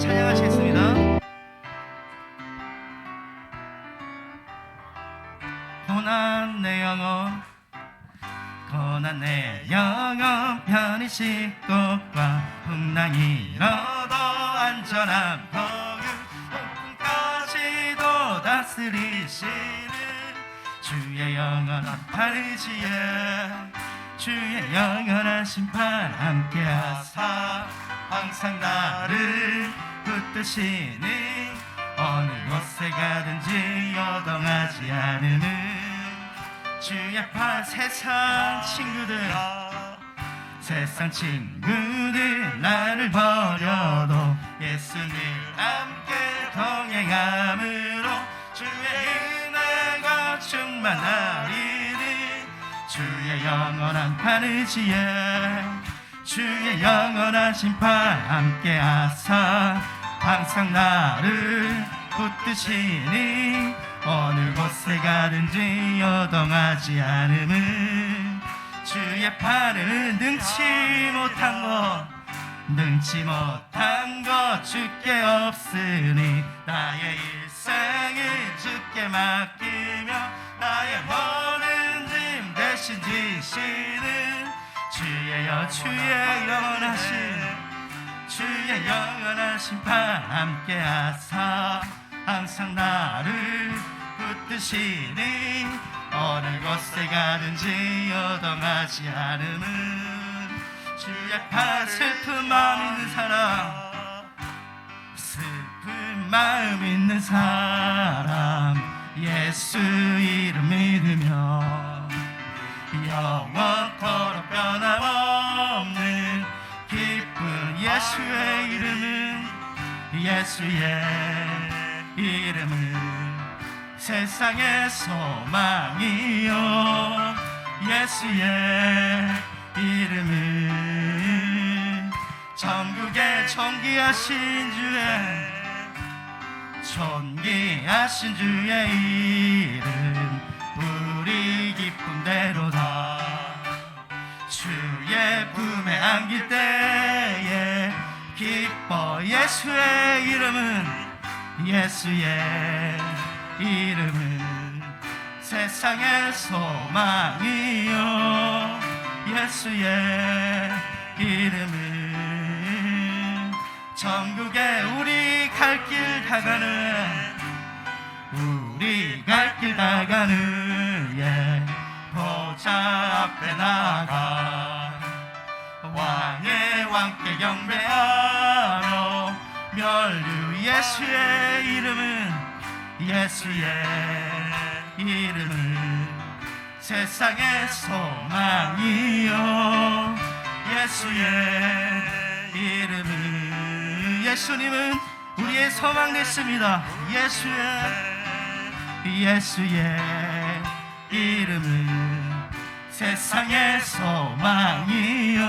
찬양하시겠습니다. 고난 내 영혼, 고난 내 영혼, 편히 쉴 곳과 풍랑이 너도 안전한 거유, 폭풍까지도 다스리시는 주의 영원한 파르지에, 주의 영원한 심판 함께하사 항상 나를 붙드시니 어느 곳에 가든지 요동하지 않으는 주의 팔. 세상 친구들 나를 버려도 예수님 함께 동행함으로 주의 은혜가 충만하리니 주의 영원한 파르지에, 주의 영원한 심판 함께하사 항상 나를 붙드시니 어느 곳에 가든지 요동하지 않음은 주의 팔을 능치 못한 것 주께 없으니 나의 일생을 주께 맡기며 나의 모든 짐 대신 지시는 주의 영원한 심판 함께하사 항상 나를 붙드시니 어느 곳에 가든지 요동하지 않음은 주의 팔. 슬픈 마음 있는 사람 예수 이름 믿으며 영원토록 변함없는 기쁜 예수의 이름은 세상의 소망이요, 예수의 이름은 전국에 존귀하신 주의 이름, 우리 기쁨대로다. 주의 품에 안길 때에 기뻐. 예수의 이름은 세상의 소망이요, 예수의 이름은 전국에 우리 갈 길 다가는 보좌 앞에 나가 왕의 왕께 경배하며 멸류. 예수의 이름은 세상의 소망이요, 예수의 이름은. 예수님은 우리의 소망 되십니다. 예수의 이름은 세상의 소망이요,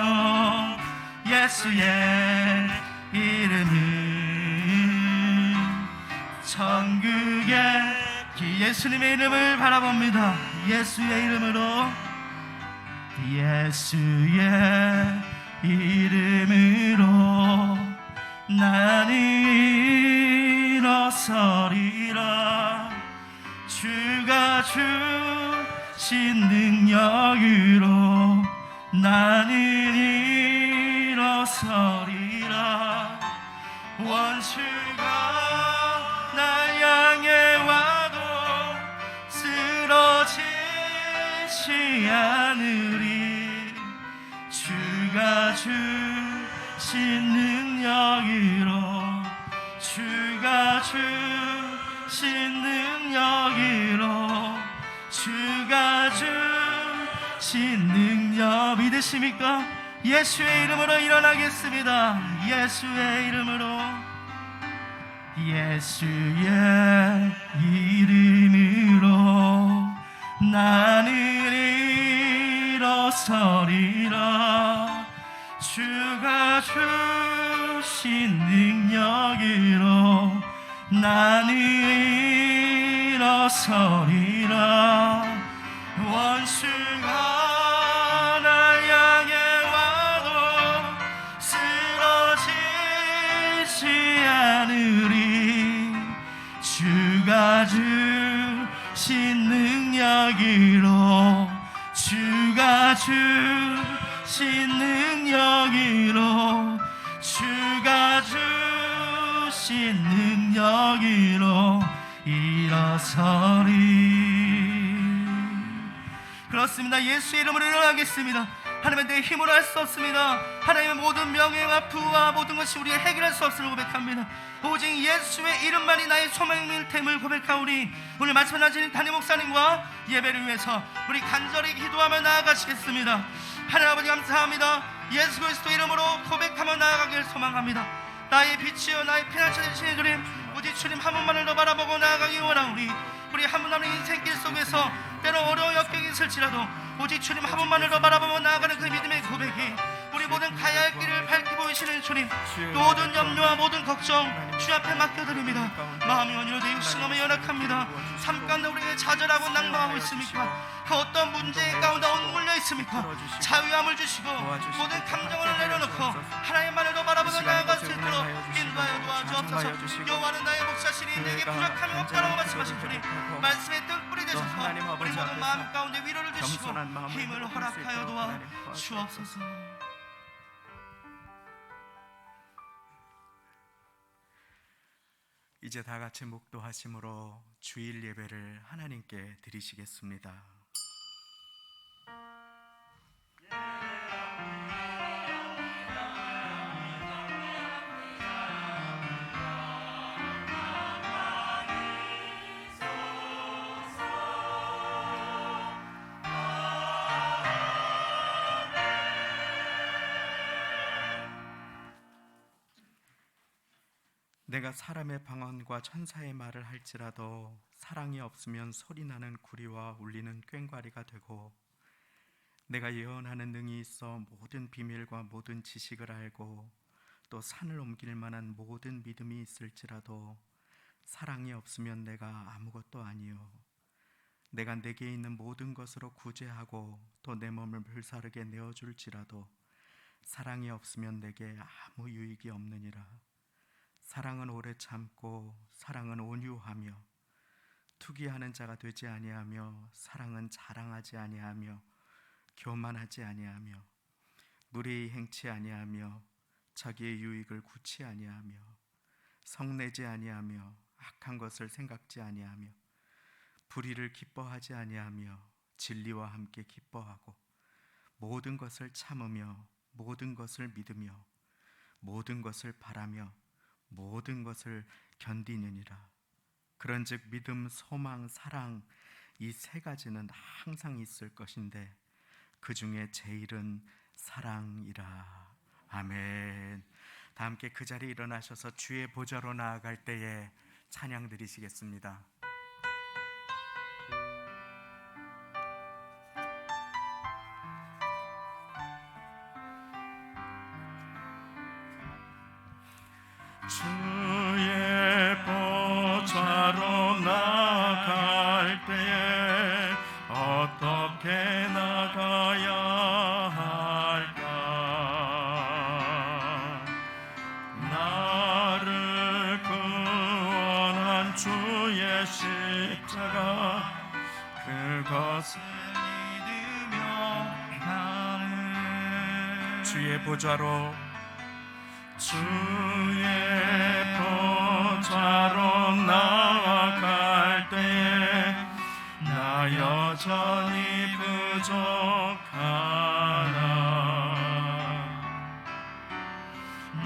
예수의 이름은 천국의 예수님의 이름을 바라봅니다. 예수의 이름으로 나는 일어서리라. 주가 주신 능력으로 나는 일어서리라. 원수가 날 향해 와도 쓰러지지 않으리. 주가 주신 능력으로, 주가 주신 능력 믿으십니까? 예수의 이름으로 일어나겠습니다. 예수의 이름으로 나는 일어서리라. 주가 주신 능력으로 나는 일어서리라. 원수가 날 향해 와도 쓰러지지 않으리. 능력이로 주가 주신 능력이로 주가 주신 능력이로 일어서리. 그렇습니다. 예수의 이름으로 일어나겠습니다. 하나님은 내 힘으로 할 수 없습니다. 하나님의 모든 명예와 부와 모든 것이 우리가 해결할 수 없음을 고백합니다. 오직 예수의 이름만이 나의 소망일 됨을 고백하오니 오늘 말씀을 하신 담임 목사님과 예배를 위해서 우리 간절히 기도하며 나아가시겠습니다. 하나님 아버지 감사합니다. 예수 그리스도 이름으로 고백하며 나아가길 소망합니다. 나의 빛이여 나의 피난처 되시는 주님, 오직 주님 한 분만을 더 바라보고 나아가기 원하오니 우리 한 분 한 분 인생길 속에서 때로 어려운 역경이 있을지라도 오직 주님 한 분만을 더 바라보며 나아가는 그 믿음의 고백이 우리 모든 가야 할 길을 밝히 보이시는 주님, 모든 염려와 모든 걱정 주 앞에 맡겨드립니다. 마음이 원이로도 육신감에 연약합니다. 삶 가운데 우리에게 좌절하고 낭망하고 있습니까? 그 어떤 문제 가운데 엇물려 있습니까? 자유함을 주시고 모든 감정을 내려놓고 하나님만을 더 바라보며 나아갈 수 있도록 인도하여 도와주옵소서. 여호와는 나의 목자시니 내게 부족함이 없다라고 말씀하신 주님, 말씀의 뜰불이 되셔서 우리 모든 마음 가운데 위로를 주시고 힘을 허락하여 도와주옵소서. 이제 다 같이 묵도하심으로 주일 예배를 하나님께 드리시겠습니다. 내가 사람의 방언과 천사의 말을 할지라도 사랑이 없으면 소리나는 구리와 울리는 꽹과리가 되고, 내가 예언하는 능이 있어 모든 비밀과 모든 지식을 알고 또 산을 옮길 만한 모든 믿음이 있을지라도 사랑이 없으면 내가 아무것도 아니요, 내가 내게 있는 모든 것으로 구제하고 또 내 몸을 불사르게 내어줄지라도 사랑이 없으면 내게 아무 유익이 없느니라. 사랑은 오래 참고 사랑은 온유하며 투기하는 자가 되지 아니하며 사랑은 자랑하지 아니하며 교만하지 아니하며 무례히 행치 아니하며 자기의 유익을 구치 아니하며 성내지 아니하며 악한 것을 생각지 아니하며 불의를 기뻐하지 아니하며 진리와 함께 기뻐하고 모든 것을 참으며 모든 것을 믿으며 모든 것을 바라며 모든 것을 견디느니라. 그런즉 믿음, 소망, 사랑, 이 세 가지는 항상 있을 것인데 그 중에 제일은 사랑이라. 아멘. 다 함께 그 자리에 일어나셔서 주의 보좌로 나아갈 때에 찬양 드리시겠습니다. 주의 보좌로 나갈 때에 어떻게 나가야 할까? 나를 구원한 주의 십자가, 그것을 믿으며 가는 주의 보좌로 주의 보좌로 나아갈 때에 나 여전히 부족하나.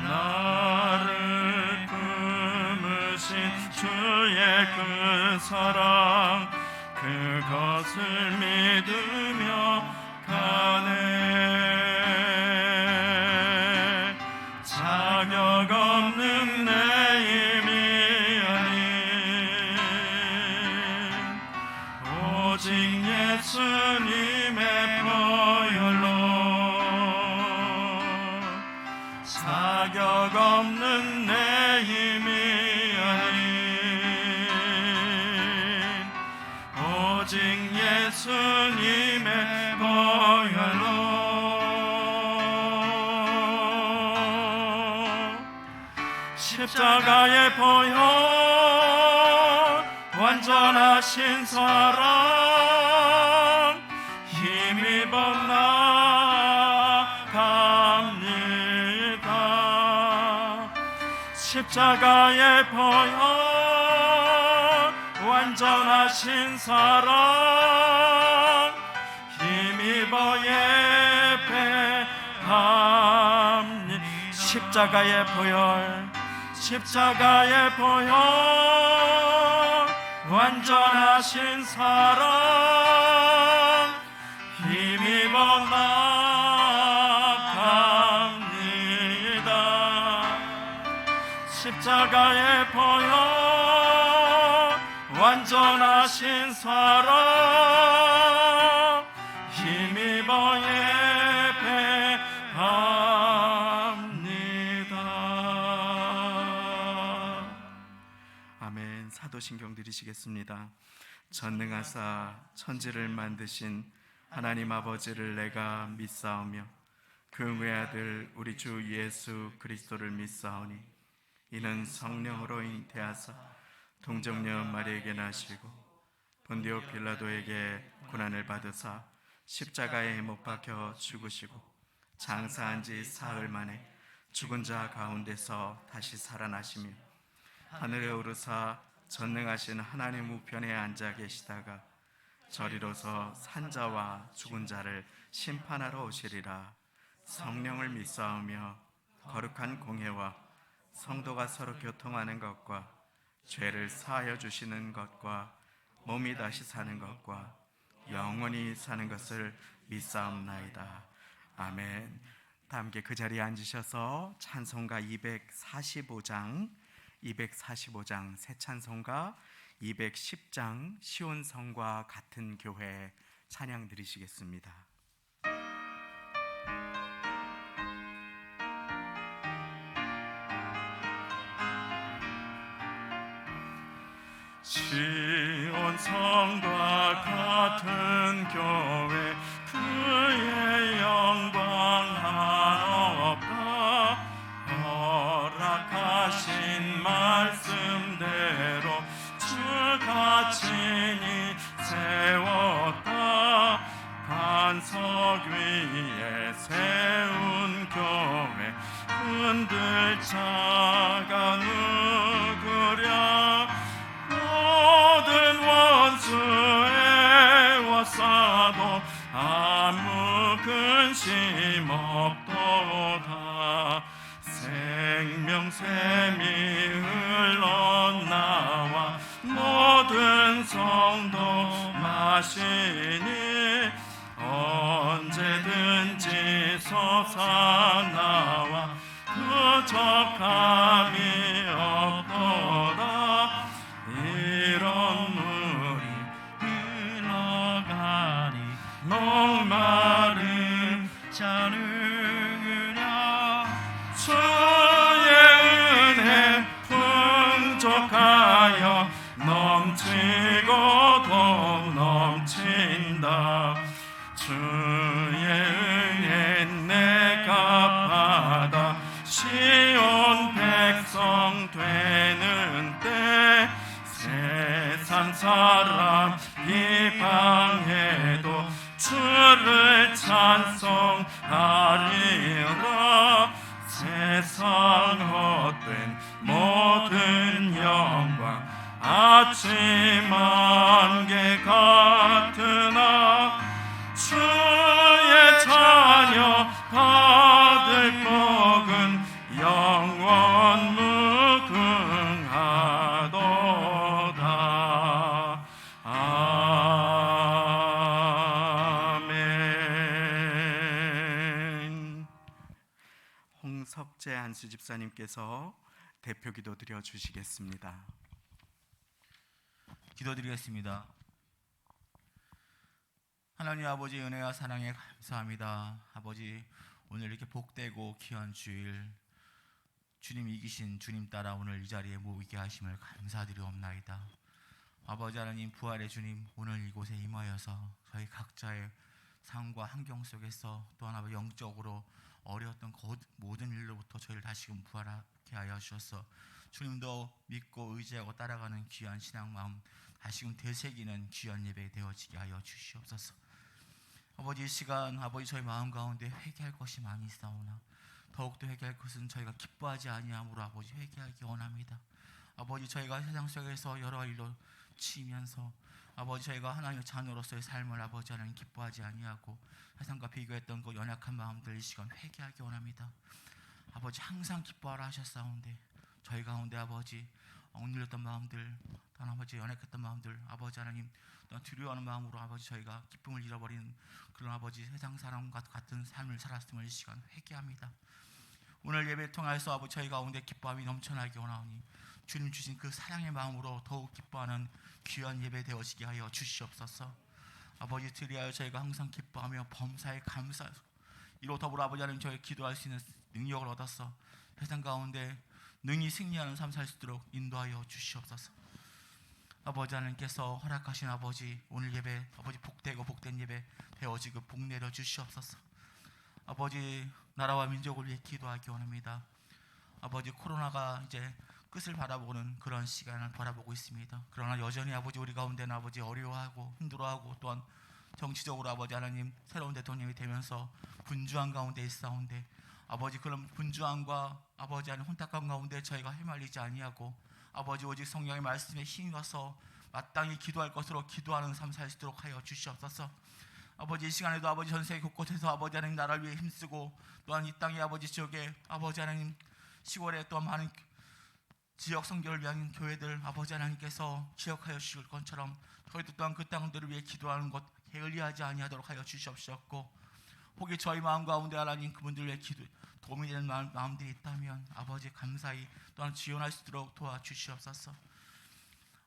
나를 품으신 주의 그 사랑, 그것을 믿으며 가네. 자격 없는 내 힘이 아닌 오직 예수님의 보혈로, 자격 없는 내 힘이 아닌 오직 예수님의 보혈로. 십자가의 보혈, 완전하신 사랑, 힘입어 나갑니다. 십자가의 보혈 완전하신 사랑 힘입어 예배합니다. 십자가의 보혈 완전하신 사랑 힘입어 나갑니다. 십자가의 보혈 완전하신 사랑 힘입어 예배합니다. 아멘. 사도신경 드리시겠습니다. 전능하사 천지를 만드신 하나님 아버지를 내가 믿사오며 그 외아들 우리 주 예수 그리스도를 믿사오니 이는 성령으로 잉태하사 동정녀 마리에게 나시고 본디오 빌라도에게 고난을 받으사 십자가에 못 박혀 죽으시고 장사한 지 사흘 만에 죽은 자 가운데서 다시 살아나시며 하늘에 오르사 전능하신 하나님 우편에 앉아 계시다가 저리로서 산자와 죽은 자를 심판하러 오시리라. 성령을 믿사오며 거룩한 공회와 성도가 서로 교통하는 것과 죄를 사하여 주시는 것과 몸이 다시 사는 것과 영원히 사는 것을 믿사옵나이다. 아멘. 다 함께 그 자리에 앉으셔서 찬송가 245장 새 찬송가 210장 시온성과 같은 교회 찬양 드리시겠습니다. 시온성과 같은 교회 그의 영광 한없다. 허락하신 말씀대로 주가 친히 세웠다. 반석 위에 세운 교회 흔들 자가 누구랴. 모든 원수에 워싸도 아무 근심 없도다. 생명샘이 흘러나와 모든 성도 마시니 언제든지 솟아나와 부족함이 없도다. 이런 물이 흘러가니 목마른 자누구랴. 주의 은혜 풍족하여 넘치고 또 넘친다. 주의 은혜 내가 받아 시온 백성 되는 때 세상 사람 비방해도 주를 찬송하리라. 세상 헛된 모든 영광 아침 안개 같으나 주의 자녀 받을 복은 영원 무궁하도다. 아멘. 홍석재 한수 집사님께서 대표기도 드려 주시겠습니다. 기도드리겠습니다. 하나님 아버지 은혜와 사랑에 감사합니다. 아버지 오늘 이렇게 복되고 귀한 주일 주님 이기신 주님 따라 오늘 이 자리에 모이게 하심을 감사드리옵나이다. 아버지 하나님 부활의 주님 오늘 이곳에 임하여서 저희 각자의 삶과 환경 속에서 또한 아버지 영적으로 어려웠던 모든 일로부터 저희를 다시금 부활하게 하여 주셔서 주님도 믿고 의지하고 따라가는 귀한 신앙 마음 다시금 되새기는 귀한 예배 되어지게 하여 주시옵소서. 아버지 이 시간 아버지 저희 마음 가운데 회개할 것이 많이 있사오나 더욱더 회개할 것은 저희가 기뻐하지 아니함으로 아버지 회개하기 원합니다. 아버지 저희가 세상 속에서 여러 일로 치이면서 아버지 저희가 하나님의 자녀로서의 삶을 아버지 하나님 기뻐하지 아니하고 세상과 비교했던 그 연약한 마음들 이 시간 회개하기 원합니다. 아버지 항상 기뻐하라 하셨사온데 저희 가운데 아버지 억눌렸던 마음들 또한 아버지 연약했던 마음들 아버지 하나님 또한 두려워하는 마음으로 아버지 저희가 기쁨을 잃어버리는 그런 아버지 세상 사람과 같은 삶을 살았음을 이 시간 회개합니다. 오늘 예배를 통해서 아버지 저희 가운데 기뻐함이 넘쳐나기 원하오니 주님 주신 그 사랑의 마음으로 더욱 기뻐하는 귀한 예배 되어지게 하여 주시옵소서. 아버지 드리하여 저희가 항상 기뻐하며 범사에 감사하소 이로 더불어 아버지 하나님 저희 기도할 수 있는 능력을 얻어서 세상 가운데 능히 승리하는 삶 살 수 있도록 인도하여 주시옵소서. 아버지 하나님께서 허락하신 아버지 오늘 예배 아버지 복되고 복된 예배 되어지고 복내려 주시옵소서. 아버지 나라와 민족을 위해 기도하기 원합니다. 아버지 코로나가 이제 끝을 바라보는 그런 시간을 바라보고 있습니다. 그러나 여전히 아버지 우리 가운데는 아버지 어려워하고 힘들어하고 또한 정치적으로 아버지 하나님 새로운 대통령이 되면서 분주한 가운데 있사온데 아버지 그런 분주함과 아버지 하나님 혼탁함 가운데 저희가 휘말리지 아니하고 아버지 오직 성령의 말씀에 힘입어서 마땅히 기도할 것으로 기도하는 삶 살 수 있도록 하여 주시옵소서. 아버지 이 시간에도 아버지 전 세계 곳곳에서 아버지 하나님 나라를 위해 힘쓰고 또한 이 땅의 아버지 지역에 아버지 하나님 시골에 또한 많은 지역 선교를 위한 교회들 아버지 하나님께서 기억하여 주실 것처럼 저희도 또한 그 땅들을 위해 기도하는 것 게을리하지 아니하도록 하여 주시옵시고 혹시 저희 마음 가운데 하나님 그분들 위해 도움이 되는 마음들이 있다면 아버지 감사히 또한 지원할 수 있도록 도와주시옵소서.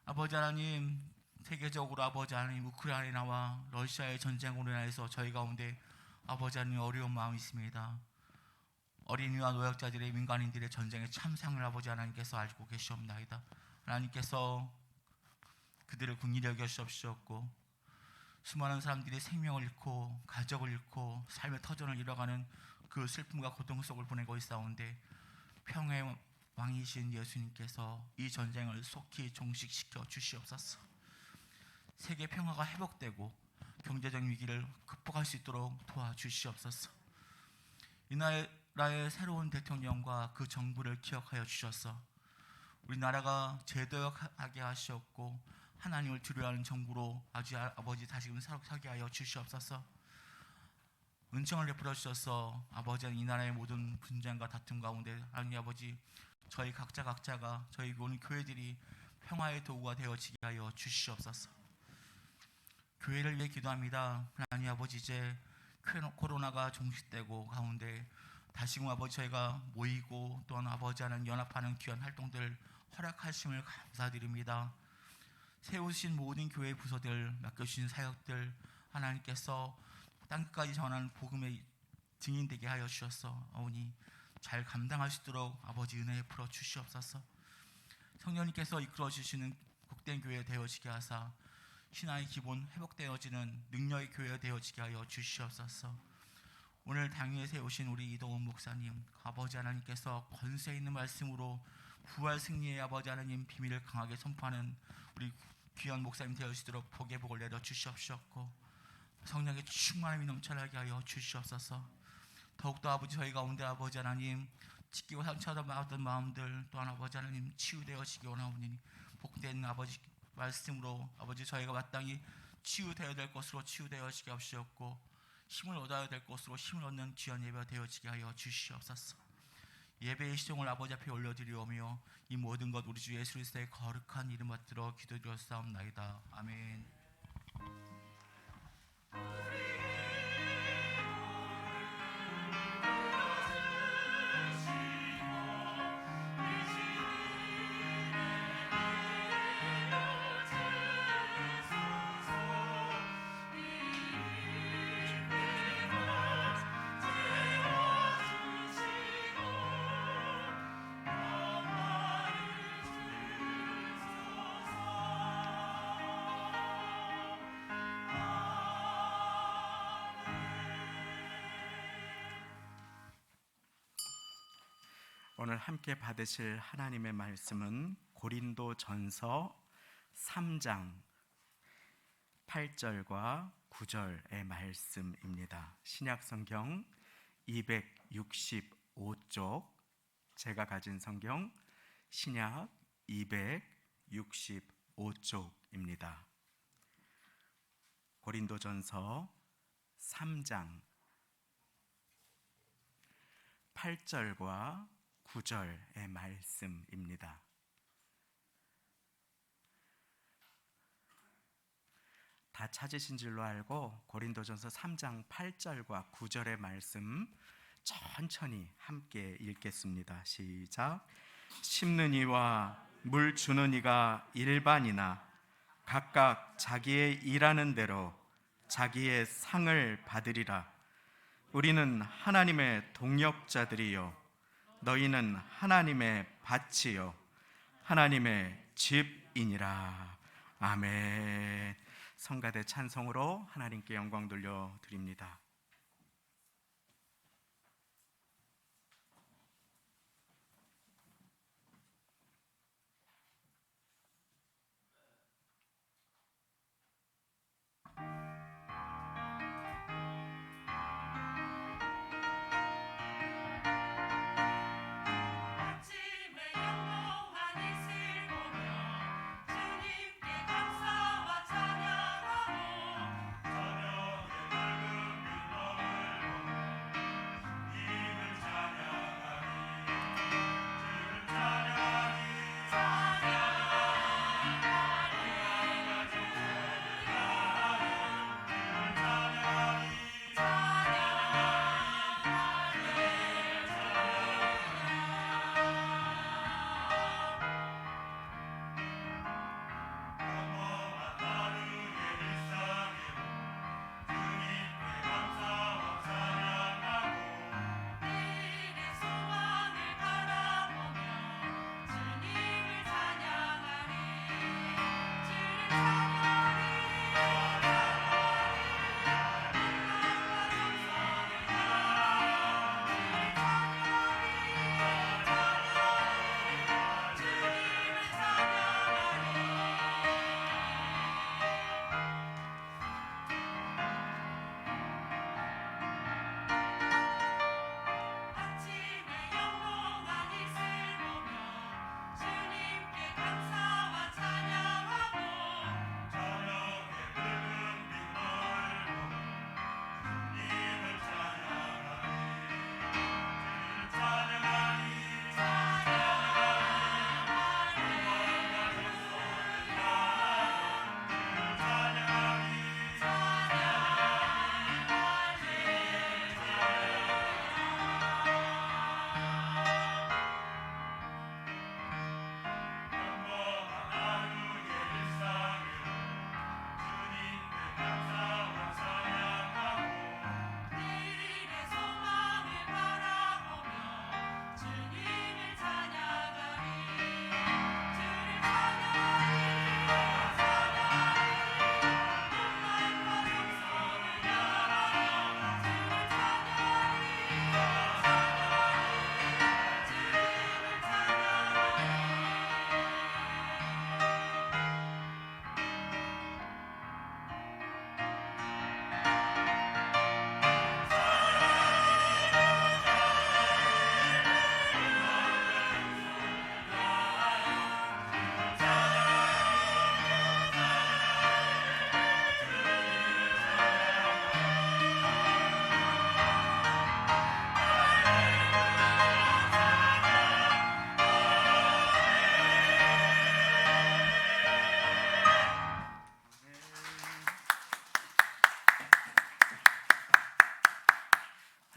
아버지 하나님 세계적으로 아버지 하나님 우크라이나와 러시아의 전쟁으로 인해서 저희 가운데 아버지 하나님 어려운 마음이 있습니다. 어린이와 노약자들의 민간인들의 전쟁의 참상을 아버지 하나님께서 알고 계시옵나이다. 하나님께서 그들을 긍휼히 여겨 주시옵시고 수많은 사람들이 생명을 잃고 가족을 잃고 삶의 터전을 잃어가는 그 슬픔과 고통 속을 보내고 있사온데 평화의 왕이신 예수님께서 이 전쟁을 속히 종식시켜 주시옵소서. 세계 평화가 회복되고 경제적 위기를 극복할 수 있도록 도와주시옵소서. 이 나라의 새로운 대통령과 그 정부를 기억하여 주셔서 우리나라가 제도하게 하시옵고 하나님을 두려워하는 정부로 아버지 다시금 서게 하여 주시옵소서. 은총을 베풀어 주셔서 아버지 이 나라의 모든 분쟁과 다툼 가운데 하나님 아버지 저희 각자가 저희 오늘 교회들이 평화의 도구가 되어지게 하여 주시옵소서. 교회를 위해 기도합니다. 하나님 아버지 이제 코로나가 종식되고 가운데 다시금 아버지 저희가 모이고 또한 아버지 하는 연합하는 귀한 활동들 허락하심을 감사드립니다. 세우신 모든 교회 부서들 맡겨주신 사역들 하나님께서 땅끝까지 전하는 복음의 증인되게 하여 주셨사오니 잘 감당할 수 있도록 아버지 은혜에 풀어 주시옵소서. 성령님께서 이끌어 주시는 복된 교회 되어지게 하사 신앙의 기본 회복되어지는 능력의 교회 되어지게 하여 주시옵소서. 오늘 당위에 세우신 우리 이동훈 목사님 아버지 하나님께서 권세 있는 말씀으로 부활 승리의 아버지 하나님 비밀을 강하게 선포하는 우리 귀한 목사님 되어지도록 복의 복을 내려 주시옵시고 성령의 충만함이 넘쳐나게 하여 주시옵소서. 더욱더 아버지 저희 가운데 아버지 하나님 찢기고 상처받은 마음들 또한 아버지 하나님 치유되어지기 원하오니 복된 아버지 말씀으로 아버지 저희가 마땅히 치유되어야 될 것으로 치유되어지게 하시옵고 힘을 얻어야 될 것으로 힘을 얻는 귀한 예배가 되어지게 하여 주시옵소서. 예배의 시종을 아버지 앞에 올려드리오며 이 모든 것 우리 주 예수 그리스도의 거룩한 이름 받들어 기도드렸사옵나이다. 아멘. 오늘 함께 받으실 하나님의 말씀은 고린도전서 3장 8절과 9절의 말씀입니다. 신약성경 265쪽, 제가 가진 성경 신약 265쪽입니다. 고린도전서 3장 8절과 9절의 말씀입니다. 다 찾으신 줄로 알고 고린도전서 3장 8절과 9절의 말씀 천천히 함께 읽겠습니다. 시작. 심는 이와 물 주는 이가 일반이나 각각 자기의 일하는 대로 자기의 상을 받으리라. 우리는 하나님의 동역자들이요 너희는 하나님의 밭이요 하나님의 집이니라. 아멘. 성가대 찬송으로 하나님께 영광 돌려드립니다.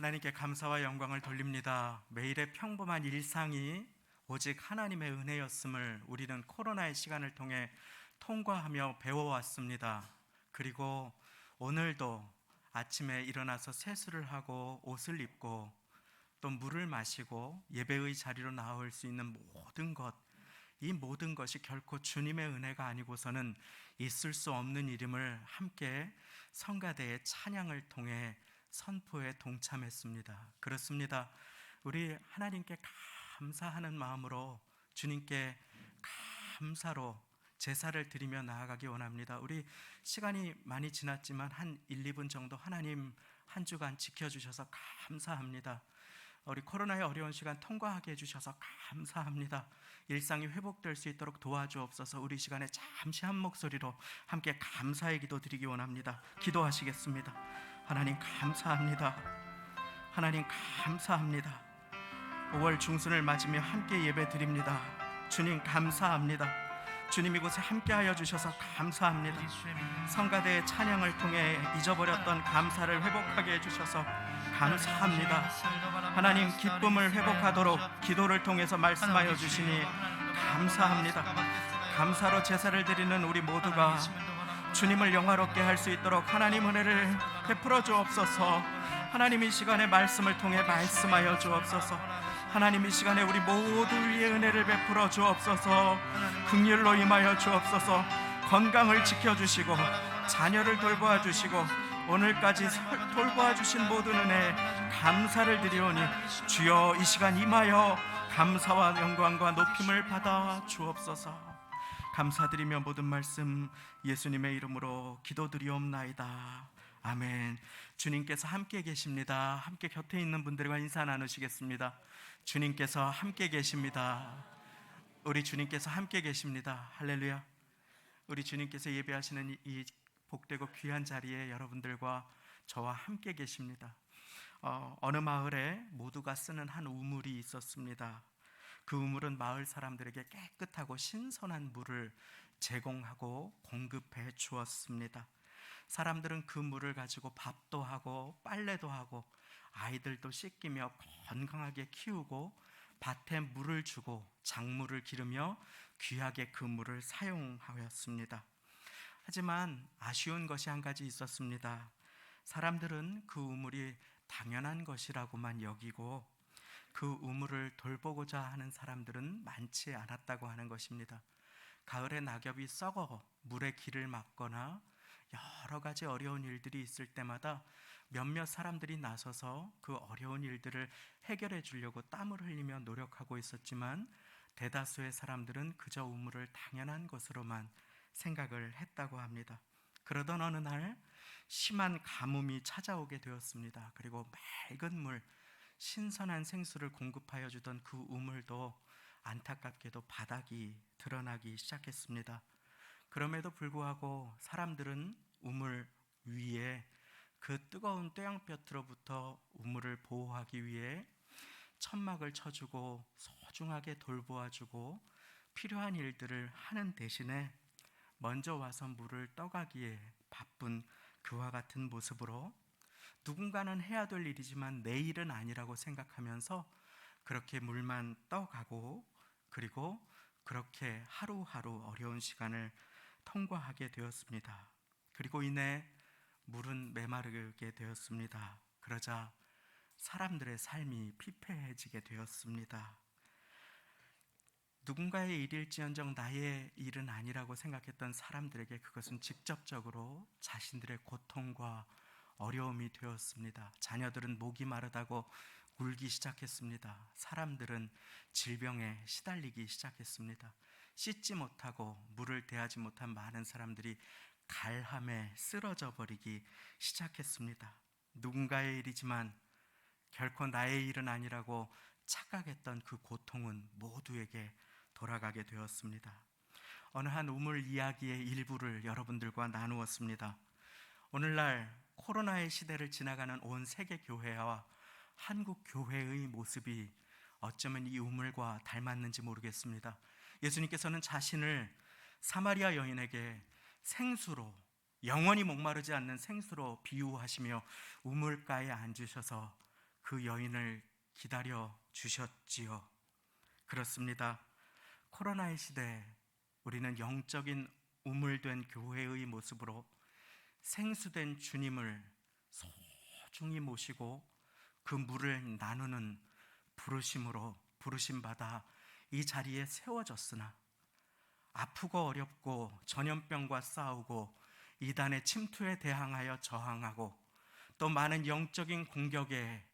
하나님께 감사와 영광을 돌립니다. 매일의 평범한 일상이 오직 하나님의 은혜였음을 우리는 코로나의 시간을 통해 통과하며 배워왔습니다. 그리고 오늘도 아침에 일어나서 세수를 하고 옷을 입고 또 물을 마시고 예배의 자리로 나올 수 있는 모든 것, 이 모든 것이 결코 주님의 은혜가 아니고서는 있을 수 없는 일임을 함께 성가대의 찬양을 통해 선포에 동참했습니다. 그렇습니다. 우리 하나님께 감사하는 마음으로 주님께 감사로 제사를 드리며 나아가기 원합니다. 우리 시간이 많이 지났지만 한 1, 2분 정도 하나님 한 주간 지켜주셔서 감사합니다. 우리 코로나의 어려운 시간 통과하게 해주셔서 감사합니다. 일상이 회복될 수 있도록 도와주옵소서. 우리 시간에 잠시 한 목소리로 함께 감사의 기도 드리기 원합니다. 기도하시겠습니다. 하나님 감사합니다. 하나님 감사합니다. 5월 중순을 맞으며 함께 예배 드립니다. 주님 감사합니다. 주님 이곳에 함께하여 주셔서 감사합니다. 성가대의 찬양을 통해 잊어버렸던 감사를 회복하게 해주셔서 감사합니다. 하나님 기쁨을 회복하도록 기도를 통해서 말씀하여 주시니 감사합니다. 감사로 제사를 드리는 우리 모두가 주님을 영화롭게 할 수 있도록 하나님 은혜를 베풀어 주옵소서. 하나님 이 시간에 말씀을 통해 말씀하여 주옵소서. 하나님 이 시간에 우리 모두 위에 은혜를 베풀어 주옵소서. 긍휼로 임하여 주옵소서. 건강을 지켜주시고 자녀를 돌보아 주시고 오늘까지 돌보아 주신 모든 은혜 감사를 드리오니 주여 이 시간 임하여 감사와 영광과 높임을 받아 주옵소서. 감사드리며 모든 말씀 예수님의 이름으로 기도드리옵나이다. 아멘. 주님께서 함께 계십니다. 함께 곁에 있는 분들과 인사 나누시겠습니다. 주님께서 함께 계십니다. 우리 주님께서 함께 계십니다. 할렐루야. 우리 주님께서 예배하시는 이 복되고 귀한 자리에 여러분들과 저와 함께 계십니다. 어느 마을에 모두가 쓰는 한 우물이 있었습니다. 그 우물은 마을 사람들에게 깨끗하고 신선한 물을 제공하고 공급해 주었습니다. 사람들은 그 물을 가지고 밥도 하고 빨래도 하고 아이들도 씻기며 건강하게 키우고 밭에 물을 주고 작물을 기르며 귀하게 그 물을 사용하였습니다. 하지만 아쉬운 것이 한 가지 있었습니다. 사람들은 그 우물이 당연한 것이라고만 여기고 그 우물을 돌보고자 하는 사람들은 많지 않았다고 하는 것입니다. 가을에 낙엽이 썩어 물에 길을 막거나 여러 가지 어려운 일들이 있을 때마다 몇몇 사람들이 나서서 그 어려운 일들을 해결해 주려고 땀을 흘리며 노력하고 있었지만 대다수의 사람들은 그저 우물을 당연한 것으로만 생각을 했다고 합니다. 그러던 어느 날 심한 가뭄이 찾아오게 되었습니다. 그리고 맑은 물, 신선한 생수를 공급하여 주던 그 우물도 안타깝게도 바닥이 드러나기 시작했습니다. 그럼에도 불구하고 사람들은 우물 위에 그 뜨거운 태양볕으로부터 우물을 보호하기 위해 천막을 쳐주고 소중하게 돌보아주고 필요한 일들을 하는 대신에 먼저 와서 물을 떠가기에 바쁜 그와 같은 모습으로 누군가는 해야 될 일이지만 내 일은 아니라고 생각하면서 그렇게 물만 떠가고 그리고 그렇게 하루하루 어려운 시간을 통과하게 되었습니다. 그리고 이내 물은 메마르게 되었습니다. 그러자 사람들의 삶이 피폐해지게 되었습니다. 누군가의 일일지언정 나의 일은 아니라고 생각했던 사람들에게 그것은 직접적으로 자신들의 고통과 어려움이 되었습니다. 자녀들은 목이 마르다고 울기 시작했습니다. 사람들은 질병에 시달리기 시작했습니다. 씻지 못하고 물을 대하지 못한 많은 사람들이 갈함에 쓰러져 버리기 시작했습니다. 누군가의 일이지만 결코 나의 일은 아니라고 착각했던 그 고통은 모두에게 돌아가게 되었습니다. 어느 한 우물 이야기의 일부를 여러분들과 나누었습니다. 오늘날 코로나의 시대를 지나가는 온 세계 교회와 한국 교회의 모습이 어쩌면 이 우물과 닮았는지 모르겠습니다. 예수님께서는 자신을 사마리아 여인에게 생수로, 영원히 목마르지 않는 생수로 비유하시며 우물가에 앉으셔서 그 여인을 기다려 주셨지요. 그렇습니다. 코로나의 시대 우리는 영적인 우물된 교회의 모습으로 생수된 주님을 소중히 모시고 그 물을 나누는 부르심으로 부르심받아 이 자리에 세워졌으나 아프고 어렵고 전염병과 싸우고 이단의 침투에 대항하여 저항하고 또 많은 영적인 공격에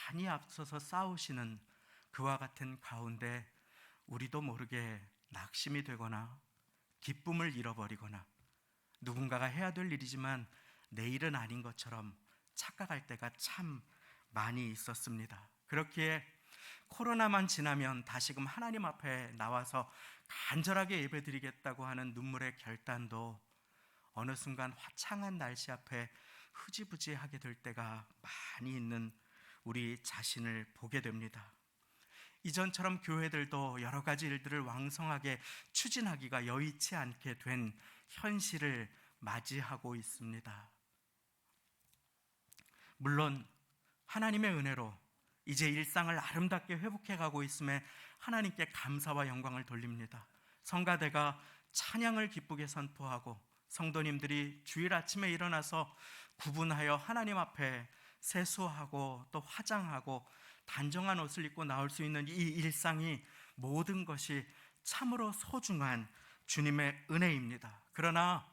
많이 앞서서 싸우시는 그와 같은 가운데 우리도 모르게 낙심이 되거나 기쁨을 잃어버리거나 누군가가 해야 될 일이지만 내일은 아닌 것처럼 착각할 때가 참 많이 있었습니다. 그렇기에 코로나만 지나면 다시금 하나님 앞에 나와서 간절하게 예배드리겠다고 하는 눈물의 결단도 어느 순간 화창한 날씨 앞에 흐지부지하게 될 때가 많이 있는 우리 자신을 보게 됩니다. 이전처럼 교회들도 여러 가지 일들을 왕성하게 추진하기가 여의치 않게 된 현실을 맞이하고 있습니다. 물론 하나님의 은혜로 이제 일상을 아름답게 회복해가고 있음에 하나님께 감사와 영광을 돌립니다. 성가대가 찬양을 기쁘게 선포하고 성도님들이 주일 아침에 일어나서 구분하여 하나님 앞에 세수하고 또 화장하고 단정한 옷을 입고 나올 수 있는 이 일상이 모든 것이 참으로 소중한 주님의 은혜입니다. 그러나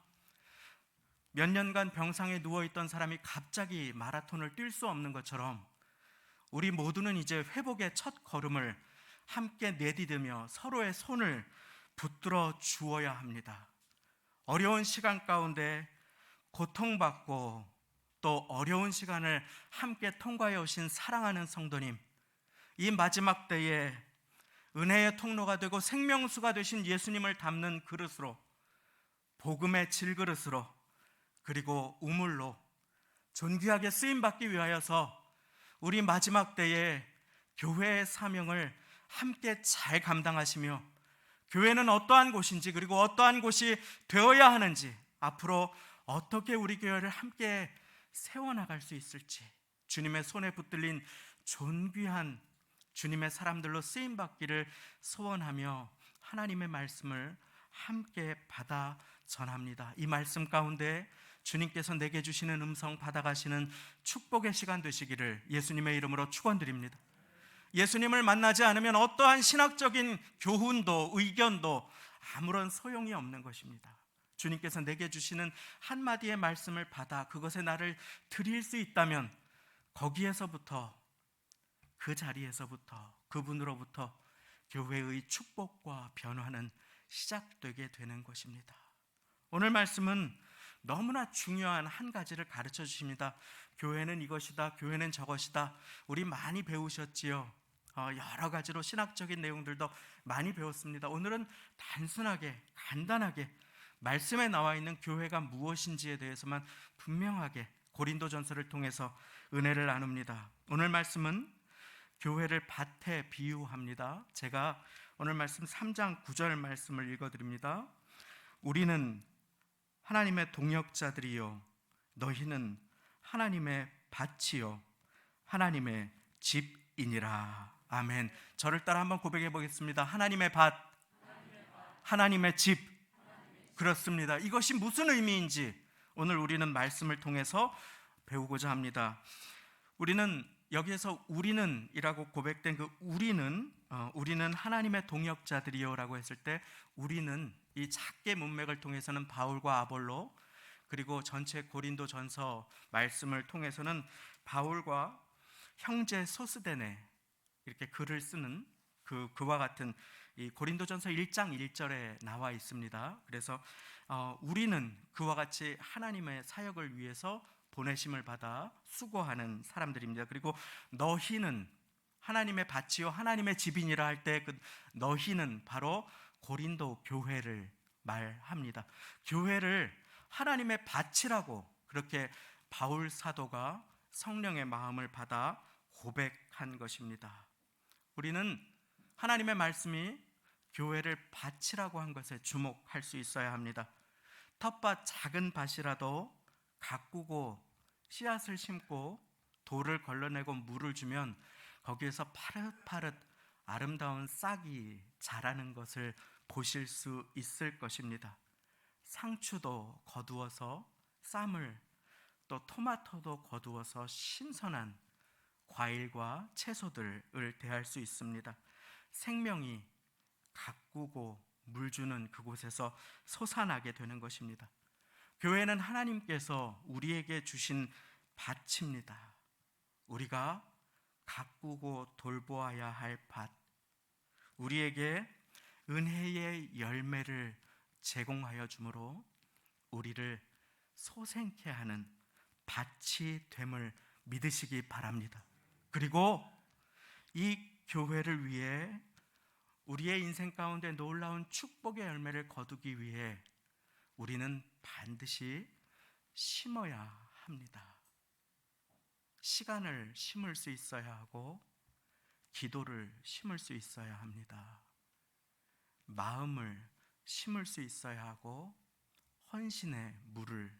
몇 년간 병상에 누워있던 사람이 갑자기 마라톤을 뛸 수 없는 것처럼 우리 모두는 이제 회복의 첫 걸음을 함께 내디디며 서로의 손을 붙들어 주어야 합니다. 어려운 시간 가운데 고통받고 또 어려운 시간을 함께 통과해 오신 사랑하는 성도님, 이 마지막 때에 은혜의 통로가 되고 생명수가 되신 예수님을 담는 그릇으로, 복음의 질그릇으로, 그리고 우물로 존귀하게 쓰임받기 위하여서 우리 마지막 때에 교회의 사명을 함께 잘 감당하시며 교회는 어떠한 곳인지 그리고 어떠한 곳이 되어야 하는지 앞으로 어떻게 우리 교회를 함께 세워나갈 수 있을지 주님의 손에 붙들린 존귀한 주님의 사람들로 쓰임받기를 소원하며 하나님의 말씀을 함께 받아 전합니다. 이 말씀 가운데 주님께서 내게 주시는 음성 받아가시는 축복의 시간 되시기를 예수님의 이름으로 축원드립니다. 예수님을 만나지 않으면 어떠한 신학적인 교훈도 의견도 아무런 소용이 없는 것입니다. 주님께서 내게 주시는 한마디의 말씀을 받아 그것에 나를 드릴 수 있다면 거기에서부터 그 자리에서부터 그분으로부터 교회의 축복과 변화는 시작되게 되는 것입니다. 오늘 말씀은 너무나 중요한 한 가지를 가르쳐 주십니다. 교회는 이것이다, 교회는 저것이다. 우리 많이 배우셨지요. 여러 가지로 신학적인 내용들도 많이 배웠습니다. 오늘은 단순하게 간단하게 말씀에 나와 있는 교회가 무엇인지에 대해서만 분명하게 고린도전서를 통해서 은혜를 나눕니다. 오늘 말씀은 교회를 밭에 비유합니다. 제가 오늘 말씀 3장 9절 말씀을 읽어드립니다. 우리는 하나님의 동역자들이요 너희는 하나님의 밭이요 하나님의 집이니라. 아멘. 저를 따라 한번 고백해 보겠습니다. 하나님의 밭, 하나님의 집. 그렇습니다. 이것이 무슨 의미인지 오늘 우리는 말씀을 통해서 배우고자 합니다. 우리는 여기에서 우리는이라고 고백된 그 우리는 하나님의 동역자들이요 라고 했을 때 우리는 이 작게 문맥을 통해서는 바울과 아볼로 그리고 전체 고린도전서 말씀을 통해서는 바울과 형제 소스데네 이렇게 글을 쓰는 그와 같은 이 고린도전서 1장 1절에 나와 있습니다. 그래서 우리는 그와 같이 하나님의 사역을 위해서 보내심을 받아 수고하는 사람들입니다. 그리고 너희는 하나님의 밭이요 하나님의 집이니라 할 때 그 너희는 바로 고린도 교회를 말합니다. 교회를 하나님의 밭이라고 그렇게 바울 사도가 성령의 마음을 받아 고백한 것입니다. 우리는 하나님의 말씀이 교회를 밭이라고 한 것에 주목할 수 있어야 합니다. 텃밭 작은 밭이라도 가꾸고 씨앗을 심고 돌을 걸러내고 물을 주면 거기에서 파릇파릇 아름다운 싹이 자라는 것을 보실 수 있을 것입니다. 상추도 거두어서 쌈을 또 토마토도 거두어서 신선한 과일과 채소들을 대할 수 있습니다. 생명이 가꾸고 물 주는 그곳에서 솟아나게 되는 것입니다. 교회는 하나님께서 우리에게 주신 밭입니다. 우리가 가꾸고 돌보아야 할 밭, 우리에게 은혜의 열매를 제공하여 주므로 우리를 소생케 하는 밭이 됨을 믿으시기 바랍니다. 그리고 이 교회를 위해 우리의 인생 가운데 놀라운 축복의 열매를 거두기 위해 우리는 반드시 심어야 합니다. 시간을 심을 수 있어야 하고 기도를 심을 수 있어야 합니다. 마음을 심을 수 있어야 하고 헌신의 물을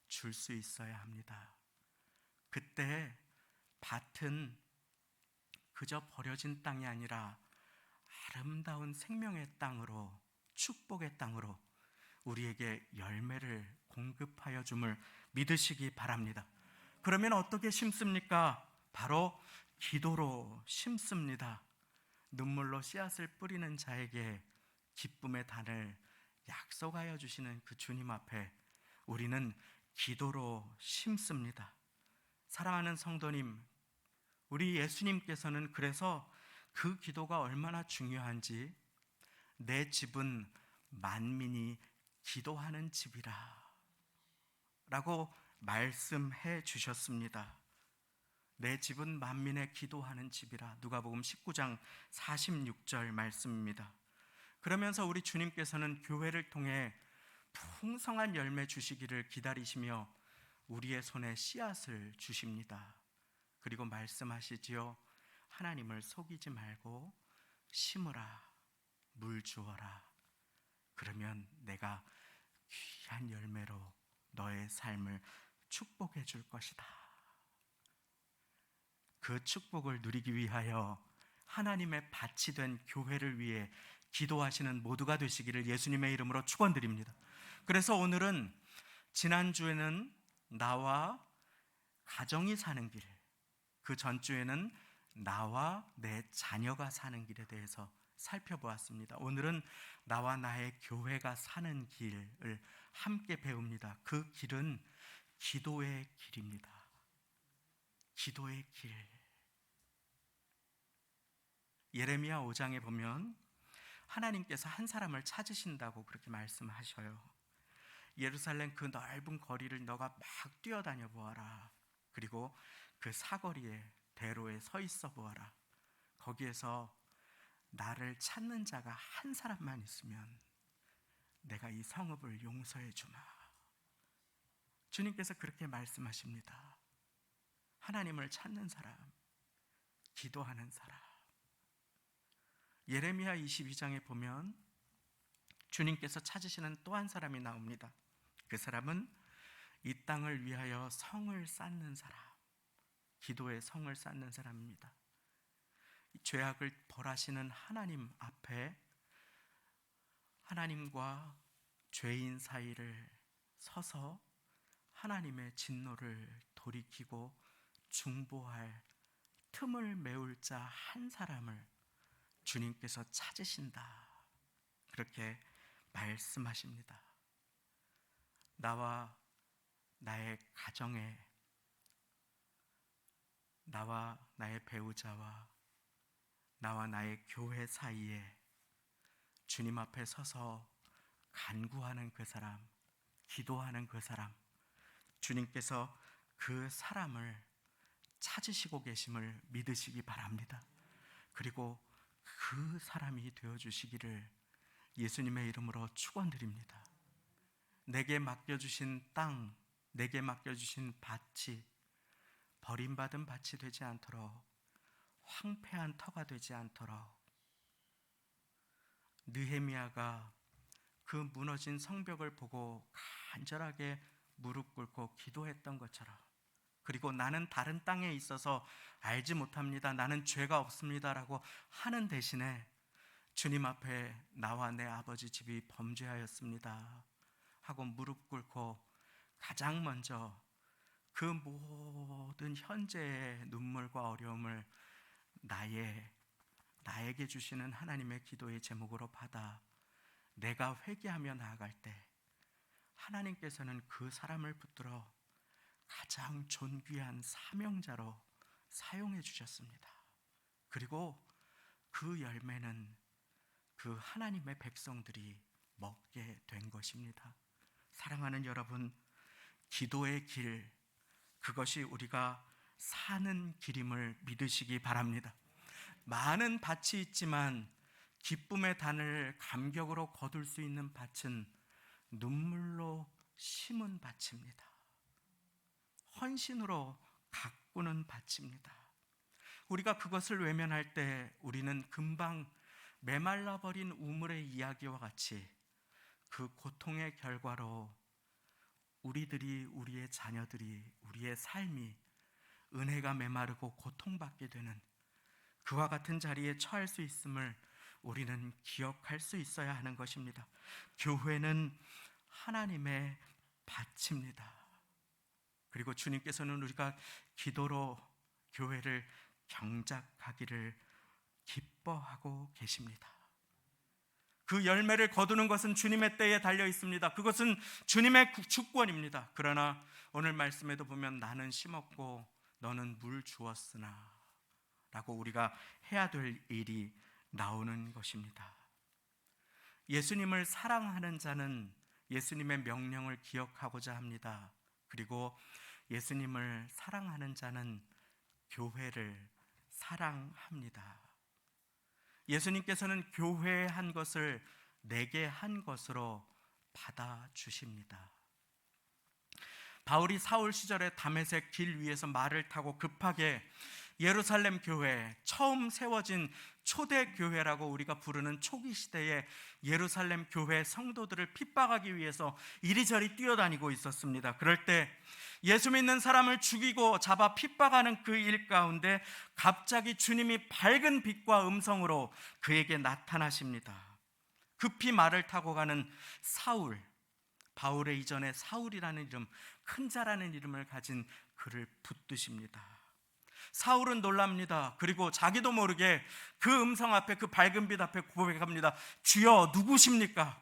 줄 수 있어야 합니다. 그때 밭은 그저 버려진 땅이 아니라 아름다운 생명의 땅으로, 축복의 땅으로 우리에게 열매를 공급하여 줌을 믿으시기 바랍니다. 그러면 어떻게 심습니까? 바로 기도로 심습니다. 눈물로 씨앗을 뿌리는 자에게 기쁨의 단을 약속하여 주시는 그 주님 앞에 우리는 기도로 심습니다. 사랑하는 성도님, 우리 예수님께서는 그래서 그 기도가 얼마나 중요한지 내 집은 만민이 기도하는 집이라 라고 말씀해 주셨습니다. 내 집은 만민의 기도하는 집이라. 누가복음 19장 46절 말씀입니다. 그러면서 우리 주님께서는 교회를 통해 풍성한 열매 주시기를 기다리시며 우리의 손에 씨앗을 주십니다. 그리고 말씀하시지요. 하나님을 속이지 말고 심으라, 물 주어라. 그러면 내가 귀한 열매로 너의 삶을 축복해 줄 것이다. 그 축복을 누리기 위하여 하나님의 밭이 된 교회를 위해 기도하시는 모두가 되시기를 예수님의 이름으로 축원드립니다. 그래서 오늘은 지난주에는 나와 가정이 사는 길, 그 전주에는 나와 내 자녀가 사는 길에 대해서 살펴보았습니다. 오늘은 나와 나의 교회가 사는 길을 함께 배웁니다. 그 길은 기도의 길입니다. 기도의 길. 예레미야 5장에 보면 하나님께서 한 사람을 찾으신다고 그렇게 말씀하셔요. 예루살렘 그 넓은 거리를 너가 막 뛰어다녀 보아라. 그리고 그 사거리에 대로에 서 있어 보아라. 거기에서 나를 찾는 자가 한 사람만 있으면 내가 이 성읍을 용서해 주마. 주님께서 그렇게 말씀하십니다. 하나님을 찾는 사람, 기도하는 사람. 예레미야 22장에 보면 주님께서 찾으시는 또 한 사람이 나옵니다. 그 사람은 이 땅을 위하여 성을 쌓는 사람, 기도의 성을 쌓는 사람입니다. 죄악을 벌하시는 하나님 앞에 하나님과 죄인 사이를 서서 하나님의 진노를 돌이키고 중보할 틈을 메울 자 한 사람을 주님께서 찾으신다. 그렇게 말씀하십니다. 나와 나의 가정에, 나와 나의 배우자와 나와 나의 교회 사이에 주님 앞에 서서 간구하는 그 사람, 기도하는 그 사람, 주님께서 그 사람을 찾으시고 계심을 믿으시기 바랍니다. 그리고 그 사람이 되어주시기를 예수님의 이름으로 축원드립니다. 내게 맡겨주신 땅, 내게 맡겨주신 밭이 버림받은 밭이 되지 않도록, 황폐한 터가 되지 않도록, 느헤미야가 그 무너진 성벽을 보고 간절하게 무릎 꿇고 기도했던 것처럼, 그리고 나는 다른 땅에 있어서 알지 못합니다, 나는 죄가 없습니다 라고 하는 대신에 주님 앞에 나와 내 아버지 집이 범죄하였습니다 하고 무릎 꿇고 가장 먼저 그 모든 현재의 눈물과 어려움을 나에게 주시는 하나님의 기도의 제목으로 받아 내가 회개하며 나아갈 때 하나님께서는 그 사람을 붙들어 가장 존귀한 사명자로 사용해 주셨습니다. 그리고 그 열매는 그 하나님의 백성들이 먹게 된 것입니다. 사랑하는 여러분, 기도의 길, 그것이 우리가 사는 길임을 믿으시기 바랍니다. 많은 밭이 있지만 기쁨의 단을 감격으로 거둘 수 있는 밭은 눈물로 심은 밭입니다. 헌신으로 가꾸는 밭입니다. 우리가 그것을 외면할 때 우리는 금방 메말라버린 우물의 이야기와 같이 그 고통의 결과로 우리의 자녀들이, 우리의 삶이 은혜가 메마르고 고통받게 되는 그와 같은 자리에 처할 수 있음을 우리는 기억할 수 있어야 하는 것입니다. 교회는 하나님의 밭입니다. 그리고 주님께서는 우리가 기도로 교회를 경작하기를 기뻐하고 계십니다. 그 열매를 거두는 것은 주님의 때에 달려 있습니다. 그것은 주님의 주권입니다. 그러나 오늘 말씀에도 보면 나는 심었고 너는 물 주었으나 라고 우리가 해야 될 일이 나오는 것입니다. 예수님을 사랑하는 자는 예수님의 명령을 기억하고자 합니다. 그리고 예수님을 사랑하는 자는 교회를 사랑합니다. 예수님께서는 교회에 한 것을 내게 한 것으로 받아주십니다. 바울이 사울 시절에 다메섹 길 위에서 말을 타고 급하게 예루살렘 교회, 처음 세워진 초대 교회라고 우리가 부르는 초기 시대의 예루살렘 교회 성도들을 핍박하기 위해서 이리저리 뛰어다니고 있었습니다. 그럴 때 예수 믿는 사람을 죽이고 잡아 핍박하는 그 일 가운데 갑자기 주님이 밝은 빛과 음성으로 그에게 나타나십니다. 급히 말을 타고 가는 사울, 바울의 이전에 사울이라는 이름, 큰 자라는 이름을 가진 그를 붙드십니다. 사울은 놀랍니다. 그리고 자기도 모르게 그 음성 앞에, 그 밝은 빛 앞에 고백합니다. 주여, 누구십니까?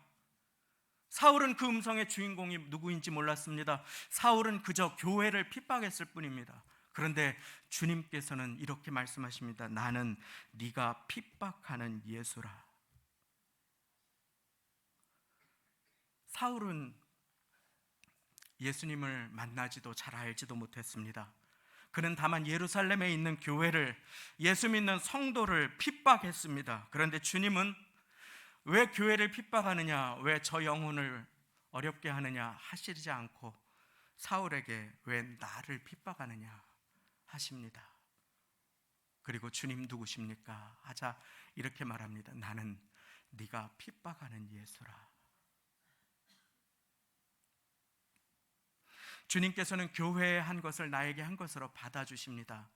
사울은 그 음성의 주인공이 누구인지 몰랐습니다. 사울은 그저 교회를 핍박했을 뿐입니다. 그런데 주님께서는 이렇게 말씀하십니다. 나는 네가 핍박하는 예수라. 사울은 예수님을 만나지도 잘 알지도 못했습니다. 그는 다만 예루살렘에 있는 교회를, 예수 믿는 성도를 핍박했습니다. 그런데 주님은 왜 교회를 핍박하느냐, 왜 저 영혼을 어렵게 하느냐 하시지 않고 사울에게 왜 나를 핍박하느냐 하십니다. 그리고 주님 누구십니까? 하자 이렇게 말합니다. 나는 네가 핍박하는 예수라. 주님께서는 교회에 한 것을 나에게 한 것으로 받아주십니다.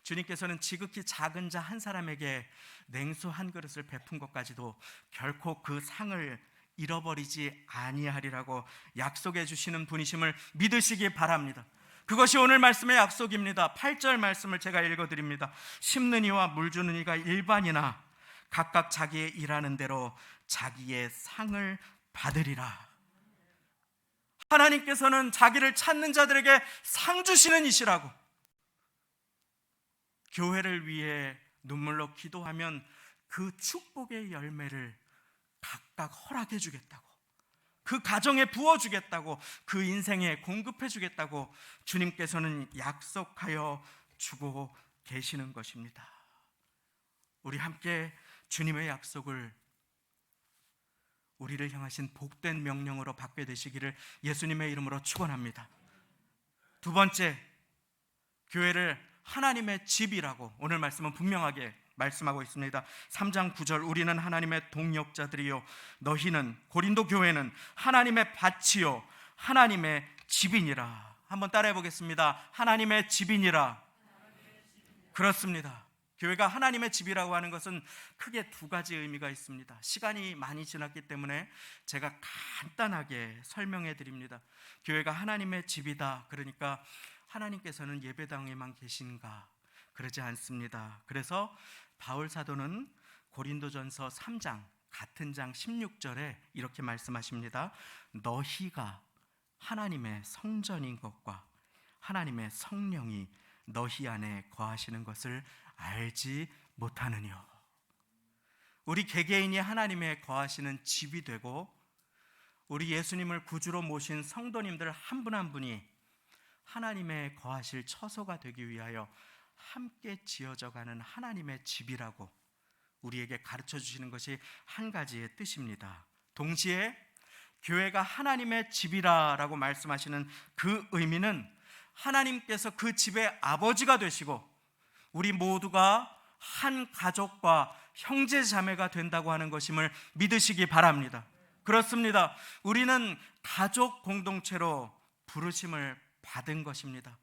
주님께서는 지극히 작은 자 한 사람에게 냉수 한 그릇을 베푼 것까지도 결코 그 상을 잃어버리지 아니하리라고 약속해 주시는 분이심을 믿으시기 바랍니다. 그것이 오늘 말씀의 약속입니다. 8절 말씀을 제가 읽어드립니다. 심는 이와 물 주는 이가 일반이나 각각 자기의 일하는 대로 자기의 상을 받으리라. 하나님께서는 자기를 찾는 자들에게 상 주시는 이시라고. 교회를 위해 눈물로 기도하면 그 축복의 열매를 각각 허락해 주겠다고, 그 가정에 부어주겠다고, 그 인생에 공급해 주겠다고 주님께서는 약속하여 주고 계시는 것입니다. 우리 함께 주님의 약속을 우리를 향하신 복된 명령으로 받게 되시기를 예수님의 이름으로 축원합니다. 두 번째, 교회를 하나님의 집이라고 오늘 말씀은 분명하게 말씀하고 있습니다. 3장 9절, 우리는 하나님의 동역자들이요 너희는, 고린도 교회는 하나님의 밭이요 하나님의 집이니라. 한번 따라해 보겠습니다. 하나님의 집이니라. 그렇습니다. 교회가 하나님의 집이라고 하는 것은 크게 두 가지 의미가 있습니다. 시간이 많이 지났기 때문에 제가 간단하게 설명해 드립니다. 교회가 하나님의 집이다. 그러니까 하나님께서는 예배당에만 계신가? 그러지 않습니다. 그래서 바울 사도는 고린도전서 3장 같은 장 16절에 이렇게 말씀하십니다. 너희가 하나님의 성전인 것과 하나님의 성령이 너희 안에 거하시는 것을 알지 못하느뇨. 우리 개개인이 하나님의 거하시는 집이 되고 우리 예수님을 구주로 모신 성도님들 한 분 한 분이 하나님의 거하실 처소가 되기 위하여 함께 지어져가는 하나님의 집이라고 우리에게 가르쳐 주시는 것이 한 가지의 뜻입니다. 동시에 교회가 하나님의 집이라고 말씀하시는 그 의미는 하나님께서 그 집의 아버지가 되시고 우리 모두가 한 가족과 형제 자매가 된다고 하는 것임을 믿으시기 바랍니다. 그렇습니다. 우리는 가족 공동체로 부르심을 받은 것입니다.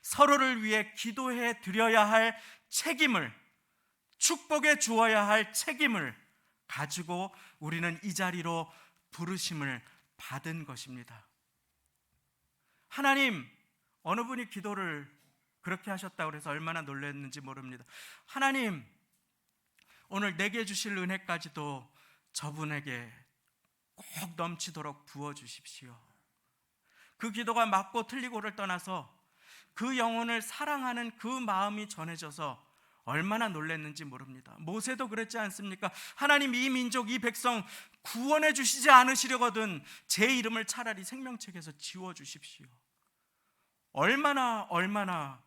서로를 위해 기도해 드려야 할 책임을, 축복해 주어야 할 책임을 가지고 우리는 이 자리로 부르심을 받은 것입니다. 하나님, 어느 분이 기도를 그렇게 하셨다고 해서 얼마나 놀랐는지 모릅니다. 하나님, 오늘 내게 주실 은혜까지도 저분에게 꼭 넘치도록 부어주십시오. 그 기도가 맞고 틀리고를 떠나서 그 영혼을 사랑하는 그 마음이 전해져서 얼마나 놀랐는지 모릅니다. 모세도 그랬지 않습니까? 하나님, 이 민족, 이 백성 구원해 주시지 않으시려거든 제 이름을 차라리 생명책에서 지워주십시오. 얼마나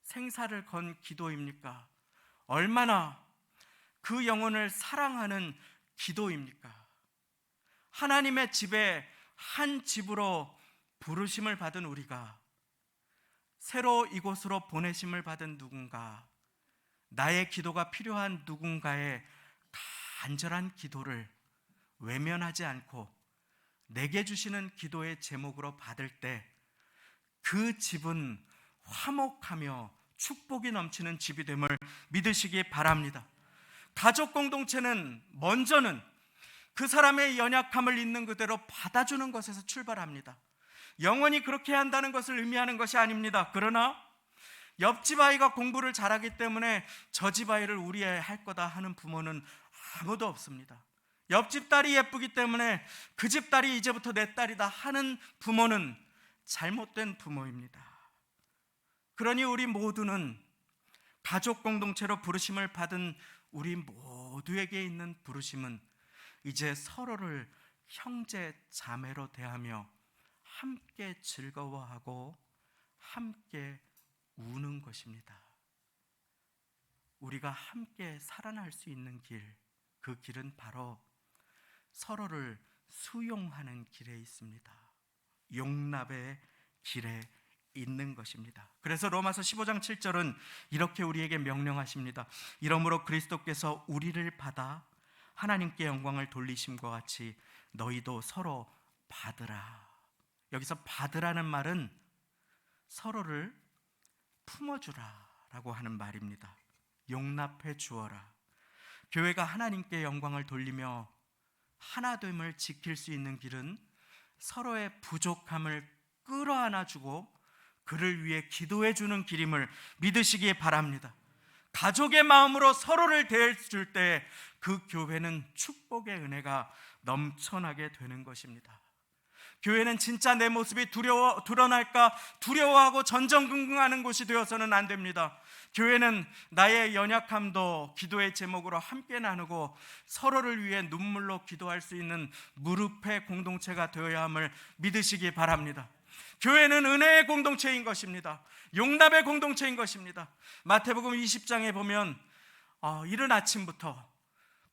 생사를 건 기도입니까? 얼마나 그 영혼을 사랑하는 기도입니까? 하나님의 집에 한 집으로 부르심을 받은 우리가 새로 이곳으로 보내심을 받은 누군가, 나의 기도가 필요한 누군가의 간절한 기도를 외면하지 않고 내게 주시는 기도의 제목으로 받을 때 그 집은 화목하며 축복이 넘치는 집이 됨을 믿으시기 바랍니다. 가족 공동체는 먼저는 그 사람의 연약함을 있는 그대로 받아주는 것에서 출발합니다. 영원히 그렇게 한다는 것을 의미하는 것이 아닙니다. 그러나 옆집 아이가 공부를 잘하기 때문에 저 집 아이를 우리 애 할 거다 하는 부모는 아무도 없습니다. 옆집 딸이 예쁘기 때문에 그 집 딸이 이제부터 내 딸이다 하는 부모는 잘못된 부모입니다. 그러니 우리 모두는 가족 공동체로 부르심을 받은 우리 모두에게 있는 부르심은 이제 서로를 형제 자매로 대하며 함께 즐거워하고 함께 우는 것입니다. 우리가 함께 살아날 수 있는 길, 그 길은 바로 서로를 수용하는 길에 있습니다. 용납의 길에 있는 것입니다. 그래서 로마서 15장 7절은 이렇게 우리에게 명령하십니다. 이러므로 그리스도께서 우리를 받아 하나님께 영광을 돌리심과 같이 너희도 서로 받으라. 여기서 받으라는 말은 서로를 품어주라 라고 하는 말입니다. 용납해 주어라. 교회가 하나님께 영광을 돌리며 하나됨을 지킬 수 있는 길은 서로의 부족함을 끌어안아주고 그를 위해 기도해 주는 길임을 믿으시기 바랍니다. 가족의 마음으로 서로를 대해줄 때 그 교회는 축복의 은혜가 넘쳐나게 되는 것입니다. 교회는 진짜 내 모습이 드러날까 두려워하고 전전긍긍하는 곳이 되어서는 안 됩니다. 교회는 나의 연약함도 기도의 제목으로 함께 나누고 서로를 위해 눈물로 기도할 수 있는 무릎의 공동체가 되어야 함을 믿으시기 바랍니다. 교회는 은혜의 공동체인 것입니다. 용납의 공동체인 것입니다. 마태복음 20장에 보면 이른 아침부터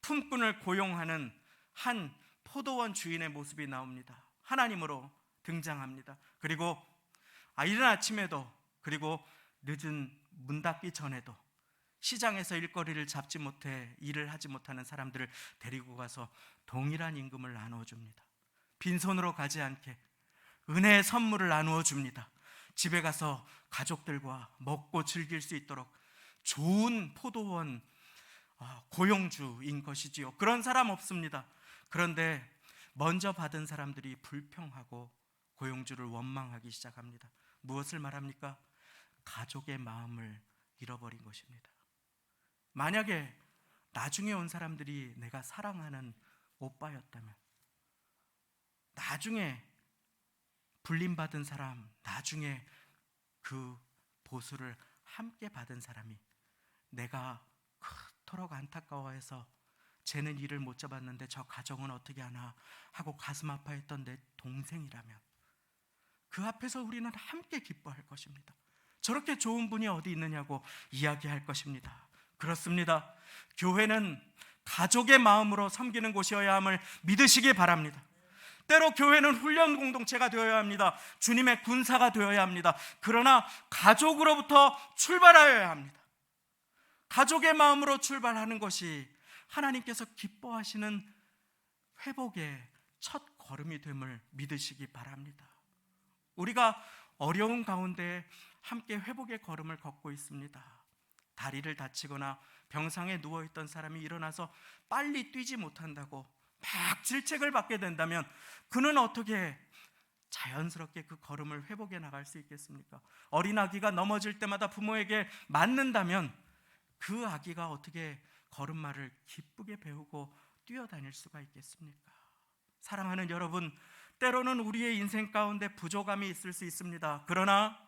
품꾼을 고용하는 한 포도원 주인의 모습이 나옵니다. 하나님으로 등장합니다. 그리고 이른 아침에도, 그리고 늦은 문 닫기 전에도 시장에서 일거리를 잡지 못해 일을 하지 못하는 사람들을 데리고 가서 동일한 임금을 나누어 줍니다. 빈손으로 가지 않게 은혜의 선물을 나누어 줍니다. 집에 가서 가족들과 먹고 즐길 수 있도록 좋은 포도원 고용주인 것이지요. 그런 사람 없습니다. 그런데 먼저 받은 사람들이 불평하고 고용주를 원망하기 시작합니다. 무엇을 말합니까? 가족의 마음을 잃어버린 것입니다. 만약에 나중에 온 사람들이 내가 사랑하는 오빠였다면, 나중에 불림받은 사람, 나중에 그 보수를 함께 받은 사람이 내가 그토록 안타까워해서 쟤는 일을 못 잡았는데 저 가정은 어떻게 하나 하고 가슴 아파했던 내 동생이라면 그 앞에서 우리는 함께 기뻐할 것입니다. 저렇게 좋은 분이 어디 있느냐고 이야기할 것입니다. 그렇습니다. 교회는 가족의 마음으로 섬기는 곳이어야 함을 믿으시기 바랍니다. 때로 교회는 훈련 공동체가 되어야 합니다. 주님의 군사가 되어야 합니다. 그러나 가족으로부터 출발하여야 합니다. 가족의 마음으로 출발하는 것이 하나님께서 기뻐하시는 회복의 첫 걸음이 됨을 믿으시기 바랍니다. 우리가 어려운 가운데 함께 회복의 걸음을 걷고 있습니다. 다리를 다치거나 병상에 누워있던 사람이 일어나서 빨리 뛰지 못한다고 막 질책을 받게 된다면 그는 어떻게 자연스럽게 그 걸음을 회복해 나갈 수 있겠습니까? 어린 아기가 넘어질 때마다 부모에게 맞는다면 그 아기가 어떻게 걸음마를 기쁘게 배우고 뛰어다닐 수가 있겠습니까? 사랑하는 여러분, 때로는 우리의 인생 가운데 부족함이 있을 수 있습니다. 그러나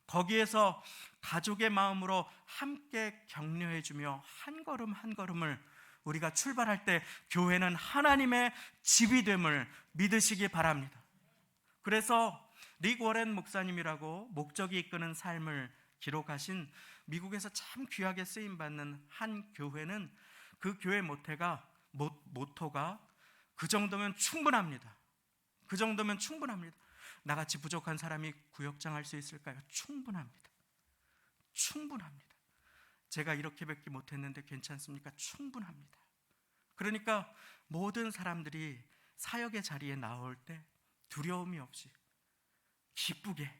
거기에서 가족의 마음으로 함께 격려해주며 한 걸음 한 걸음을 우리가 출발할 때 교회는 하나님의 집이 됨을 믿으시기 바랍니다. 그래서 릭 워렌 목사님이라고 목적이 이끄는 삶을 기록하신 미국에서 참 귀하게 쓰임받는 한 교회는 그 교회 모토가 그 정도면 충분합니다. 그 정도면 충분합니다. 나같이 부족한 사람이 구역장 할 수 있을까요? 충분합니다. 충분합니다. 제가 이렇게밖에 못했는데 괜찮습니까? 충분합니다. 그러니까 모든 사람들이 사역의 자리에 나올 때 두려움이 없이 기쁘게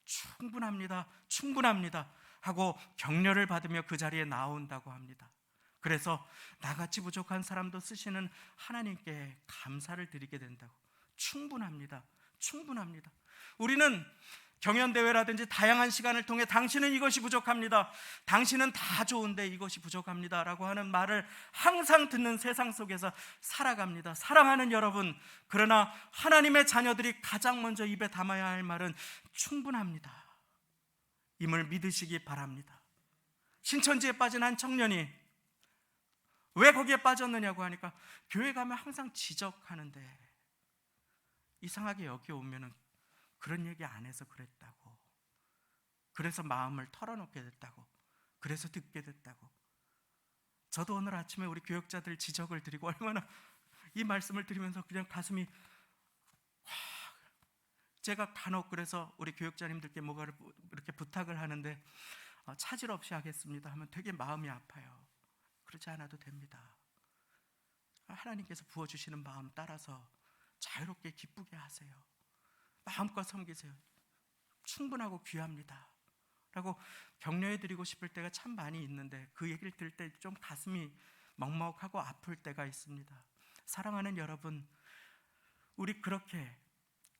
충분합니다, 충분합니다 하고 격려를 받으며 그 자리에 나온다고 합니다. 그래서 나같이 부족한 사람도 쓰시는 하나님께 감사를 드리게 된다고. 충분합니다, 충분합니다. 우리는 경연대회라든지 다양한 시간을 통해 당신은 이것이 부족합니다, 당신은 다 좋은데 이것이 부족합니다 라고 하는 말을 항상 듣는 세상 속에서 살아갑니다. 사랑하는 여러분, 그러나 하나님의 자녀들이 가장 먼저 입에 담아야 할 말은 충분합니다 임을 믿으시기 바랍니다. 신천지에 빠진 한 청년이 왜 거기에 빠졌느냐고 하니까 교회 가면 항상 지적하는데 이상하게 여기 오면은 그런 얘기 안 해서 그랬다고, 그래서 마음을 털어놓게 됐다고, 그래서 듣게 됐다고. 저도 오늘 아침에 우리 교역자들 지적을 드리고 얼마나 이 말씀을 드리면서 그냥 가슴이 제가 간혹 그래서 우리 교역자님들께 뭐가 이렇게 부탁을 하는데 차질 없이 하겠습니다 하면 되게 마음이 아파요. 그러지 않아도 됩니다. 하나님께서 부어주시는 마음 따라서 자유롭게 기쁘게 하세요. 마음껏 섬기세요. 충분하고 귀합니다 라고 격려해드리고 싶을 때가 참 많이 있는데 그 얘기를 들을 때 좀 가슴이 먹먹하고 아플 때가 있습니다. 사랑하는 여러분, 우리 그렇게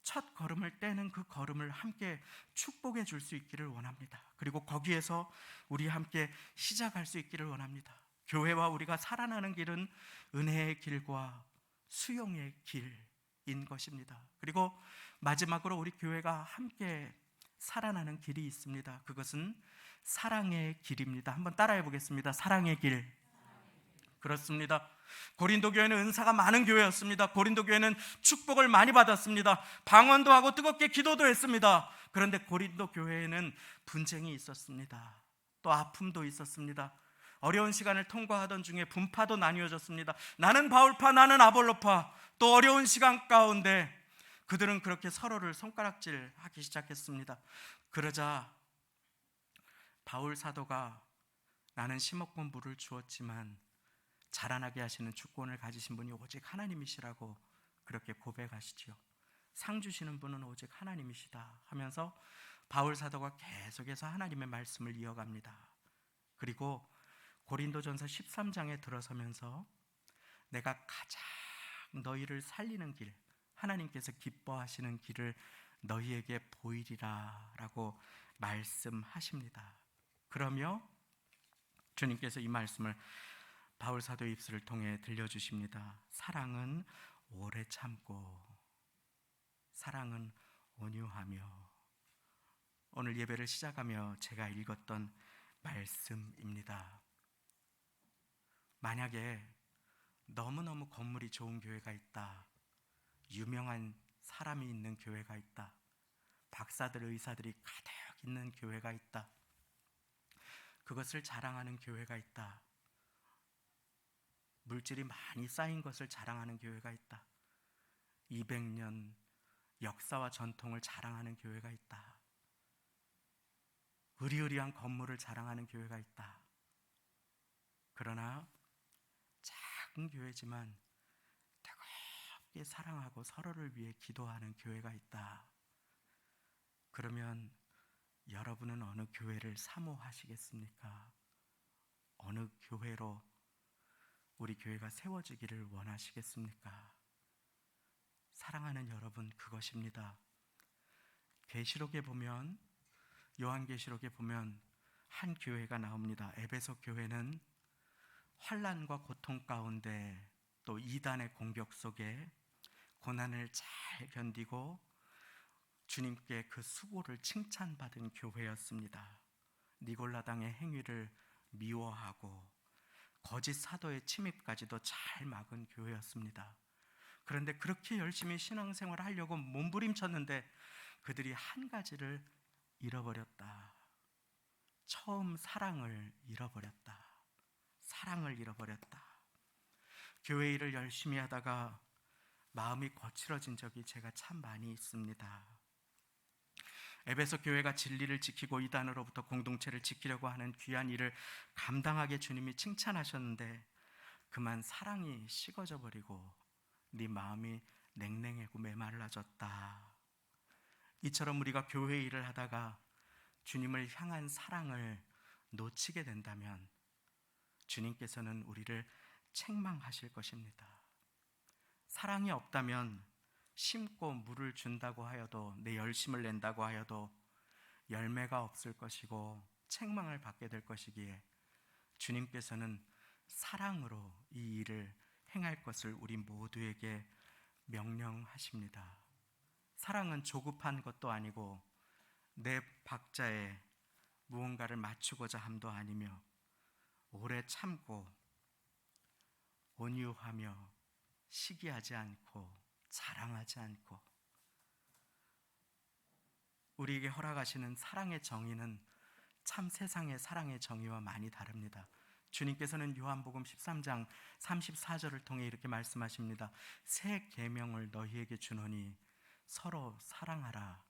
첫 걸음을 떼는 그 걸음을 함께 축복해 줄 수 있기를 원합니다. 그리고 거기에서 우리 함께 시작할 수 있기를 원합니다. 교회와 우리가 살아나는 길은 은혜의 길과 수용의 길인 것입니다. 그리고 마지막으로 우리 교회가 함께 살아나는 길이 있습니다. 그것은 사랑의 길입니다. 한번 따라해 보겠습니다. 사랑의 길. 그렇습니다. 고린도 교회는 은사가 많은 교회였습니다. 고린도 교회는 축복을 많이 받았습니다. 방언도 하고 뜨겁게 기도도 했습니다. 그런데 고린도 교회에는 분쟁이 있었습니다. 또 아픔도 있었습니다. 어려운 시간을 통과하던 중에 분파도 나뉘어졌습니다. 나는 바울파, 나는 아볼로파. 또 어려운 시간 가운데 그들은 그렇게 서로를 손가락질하기 시작했습니다. 그러자 바울 사도가 나는 심었고 물을 주었지만 자라나게 하시는 주권을 가지신 분이 오직 하나님이시라고 그렇게 고백하시지요. 상 주시는 분은 오직 하나님이시다 하면서 바울 사도가 계속해서 하나님의 말씀을 이어갑니다. 그리고 고린도전서 13장에 들어서면서 내가 가장 너희를 살리는 길, 하나님께서 기뻐하시는 길을 너희에게 보이리라 라고 말씀하십니다. 그러며 주님께서 이 말씀을 바울 사도의 입술을 통해 들려주십니다. 사랑은 오래 참고 사랑은 온유하며. 오늘 예배를 시작하며 제가 읽었던 말씀입니다. 만약에 너무너무 건물이 좋은 교회가 있다. 유명한 사람이 있는 교회가 있다. 박사들, 의사들이 가득 있는 교회가 있다. 그것을 자랑하는 교회가 있다. 물질이 많이 쌓인 것을 자랑하는 교회가 있다. 200년 역사와 전통을 자랑하는 교회가 있다. 으리으리한 건물을 자랑하는 교회가 있다. 그러나 작은 교회지만 뜨겁게 사랑하고 서로를 위해 기도하는 교회가 있다. 그러면 여러분은 어느 교회를 사모하시겠습니까? 어느 교회로 우리 교회가 세워지기를 원하시겠습니까? 사랑하는 여러분, 그것입니다. 계시록에 보면, 요한계시록에 보면 한 교회가 나옵니다. 에베소 교회는 환난과 고통 가운데 또 이단의 공격 속에 고난을 잘 견디고 주님께 그 수고를 칭찬받은 교회였습니다. 니골라당의 행위를 미워하고 거짓 사도의 침입까지도 잘 막은 교회였습니다. 그런데 그렇게 열심히 신앙생활을 하려고 몸부림쳤는데 그들이 한 가지를 잃어버렸다. 처음 사랑을 잃어버렸다. 사랑을 잃어버렸다. 교회 일을 열심히 하다가 마음이 거칠어진 적이 제가 참 많이 있습니다. 에베소 교회가 진리를 지키고 이단으로부터 공동체를 지키려고 하는 귀한 일을 감당하게 주님이 칭찬하셨는데 그만 사랑이 식어져 버리고 네 마음이 냉랭하고 메말라졌다. 이처럼 우리가 교회 일을 하다가 주님을 향한 사랑을 놓치게 된다면 주님께서는 우리를 책망하실 것입니다. 사랑이 없다면 심고 물을 준다고 하여도 내 열심을 낸다고 하여도 열매가 없을 것이고 책망을 받게 될 것이기에 주님께서는 사랑으로 이 일을 행할 것을 우리 모두에게 명령하십니다. 사랑은 조급한 것도 아니고 내 박자에 무언가를 맞추고자 함도 아니며 오래 참고 온유하며 시기하지 않고 자랑하지 않고 우리에게 허락하시는 사랑의 정의는 참 세상의 사랑의 정의와 많이 다릅니다. 주님께서는 요한복음 13장 34절을 통해 이렇게 말씀하십니다. 새 계명을 너희에게 주노니 서로 사랑하라.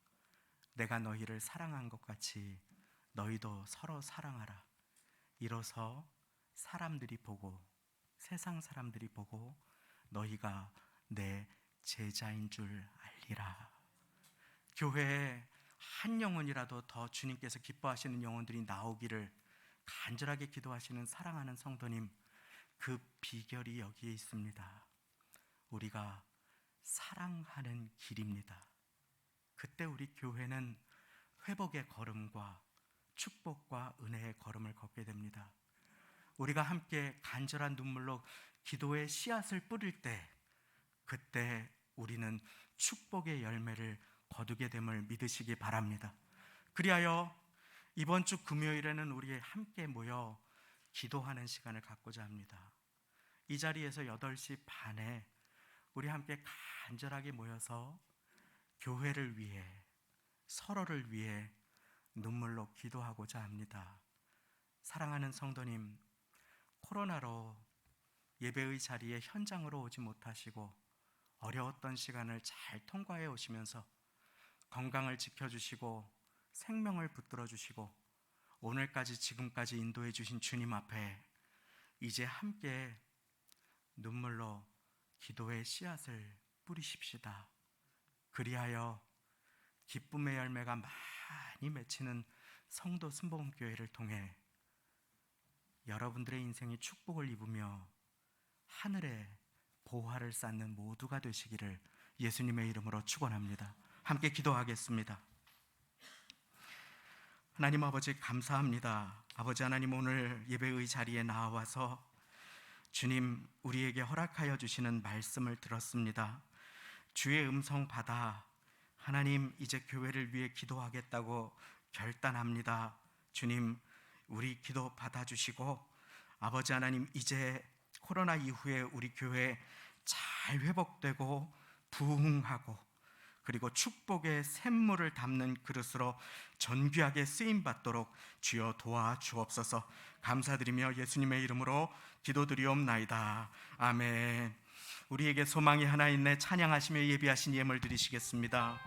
내가 너희를 사랑한 것 같이 너희도 서로 사랑하라. 이로써 사람들이 보고 세상 사람들이 보고 너희가 내 제자인 줄 알리라. 교회에 한 영혼이라도 더 주님께서 기뻐하시는 영혼들이 나오기를 간절하게 기도하시는 사랑하는 성도님, 그 비결이 여기에 있습니다. 우리가 사랑하는 길입니다. 그때 우리 교회는 회복의 걸음과 축복과 은혜의 걸음을 걷게 됩니다. 우리가 함께 간절한 눈물로 기도의 씨앗을 뿌릴 때 그때 우리는 축복의 열매를 거두게 됨을 믿으시기 바랍니다. 그리하여 이번 주 금요일에는 우리 함께 모여 기도하는 시간을 갖고자 합니다. 이 자리에서 8시 반에 우리 함께 간절하게 모여서 교회를 위해 서로를 위해 눈물로 기도하고자 합니다. 사랑하는 성도님, 코로나로 예배의 자리에 현장으로 오지 못하시고 어려웠던 시간을 잘 통과해 오시면서 건강을 지켜주시고 생명을 붙들어 주시고 오늘까지 지금까지 인도해 주신 주님 앞에 이제 함께 눈물로 기도의 씨앗을 뿌리십시다. 그리하여 기쁨의 열매가 많이 맺히는 성도 순복음교회를 통해 여러분들의 인생이 축복을 입으며 하늘에 보화를 쌓는 모두가 되시기를 예수님의 이름으로 축원합니다. 함께 기도하겠습니다. 하나님 아버지 감사합니다. 아버지 하나님, 오늘 예배의 자리에 나와서 주님 우리에게 허락하여 주시는 말씀을 들었습니다. 주의 음성 받아 하나님 이제 교회를 위해 기도하겠다고 결단합니다. 주님 우리 기도 받아주시고 아버지 하나님 이제 코로나 이후에 우리 교회 잘 회복되고 부흥하고 그리고 축복의 샘물을 담는 그릇으로 존귀하게 쓰임받도록 주여 도와주옵소서. 감사드리며 예수님의 이름으로 기도드리옵나이다. 아멘. 우리에게 소망이 하나 있네. 찬양하시며 예비하신 예물 드리시겠습니다.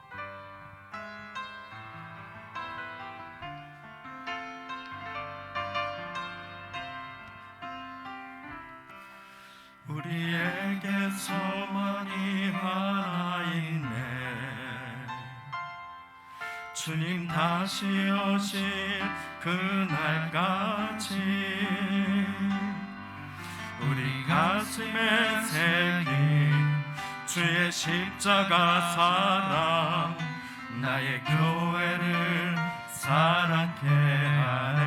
우리에게 소망이 하나 있네. 주님 다시 오실 그날까지 우리 가슴에 새긴 주의 십자가 사랑 나의 교회를 사랑케 하네.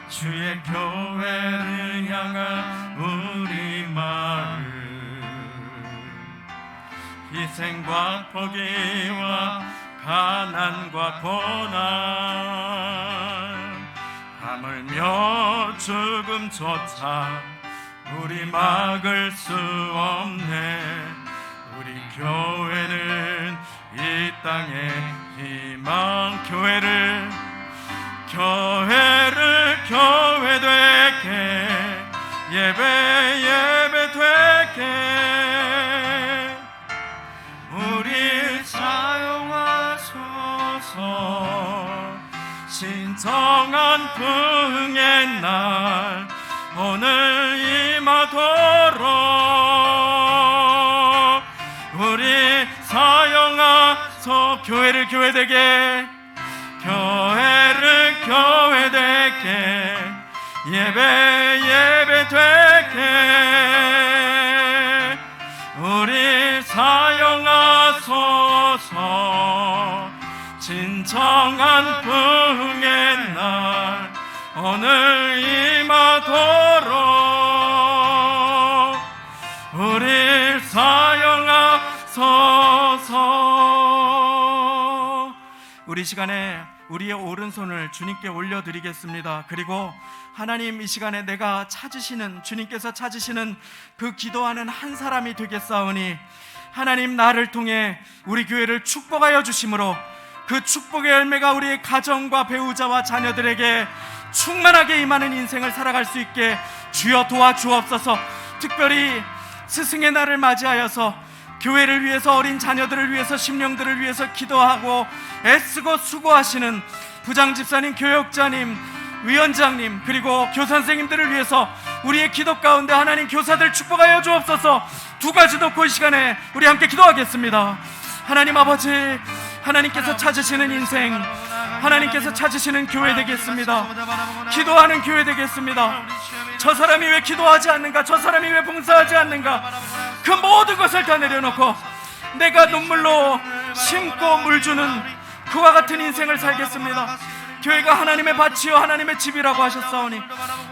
주의 교회를 향한 우리 마음 희생과 포기와 가난과 고난 하물며 죽음조차 우리 막을 수 없네. 우리 교회는 이 땅의 희망 교회 되게 예배 되게 우리 사용하소서. 신성한 부흥의 날 오늘 임하도록 우리 사용하소. 교회를 교회 되게 예배 되게 우리 사용하소서. 진정한 부흥의 날 오늘 임하도록 우리 사용하소서. 우리 시간에 우리의 오른손을 주님께 올려드리겠습니다. 그리고 하나님, 이 시간에 내가 찾으시는, 주님께서 찾으시는 그 기도하는 한 사람이 되겠사오니 하나님, 나를 통해 우리 교회를 축복하여 주심으로 그 축복의 열매가 우리의 가정과 배우자와 자녀들에게 충만하게 임하는 인생을 살아갈 수 있게 주여 도와주옵소서. 특별히 스승의 날을 맞이하여서 교회를 위해서, 어린 자녀들을 위해서, 심령들을 위해서 기도하고 애쓰고 수고하시는 부장집사님, 교역자님, 위원장님, 그리고 교선생님들을 위해서 우리의 기도 가운데 하나님, 교사들 축복하여 주옵소서. 두 가지 놓고 이 시간에 우리 함께 기도하겠습니다. 하나님 아버지, 하나님께서 찾으시는 인생, 하나님께서 찾으시는 교회 되겠습니다. 기도하는 교회 되겠습니다. 저 사람이 왜 기도하지 않는가, 저 사람이 왜 봉사하지 않는가, 그 모든 것을 다 내려놓고 내가 눈물로 심고 물주는 그와 같은 인생을 살겠습니다. 교회가 하나님의 밭이요 하나님의 집이라고 하셨사오니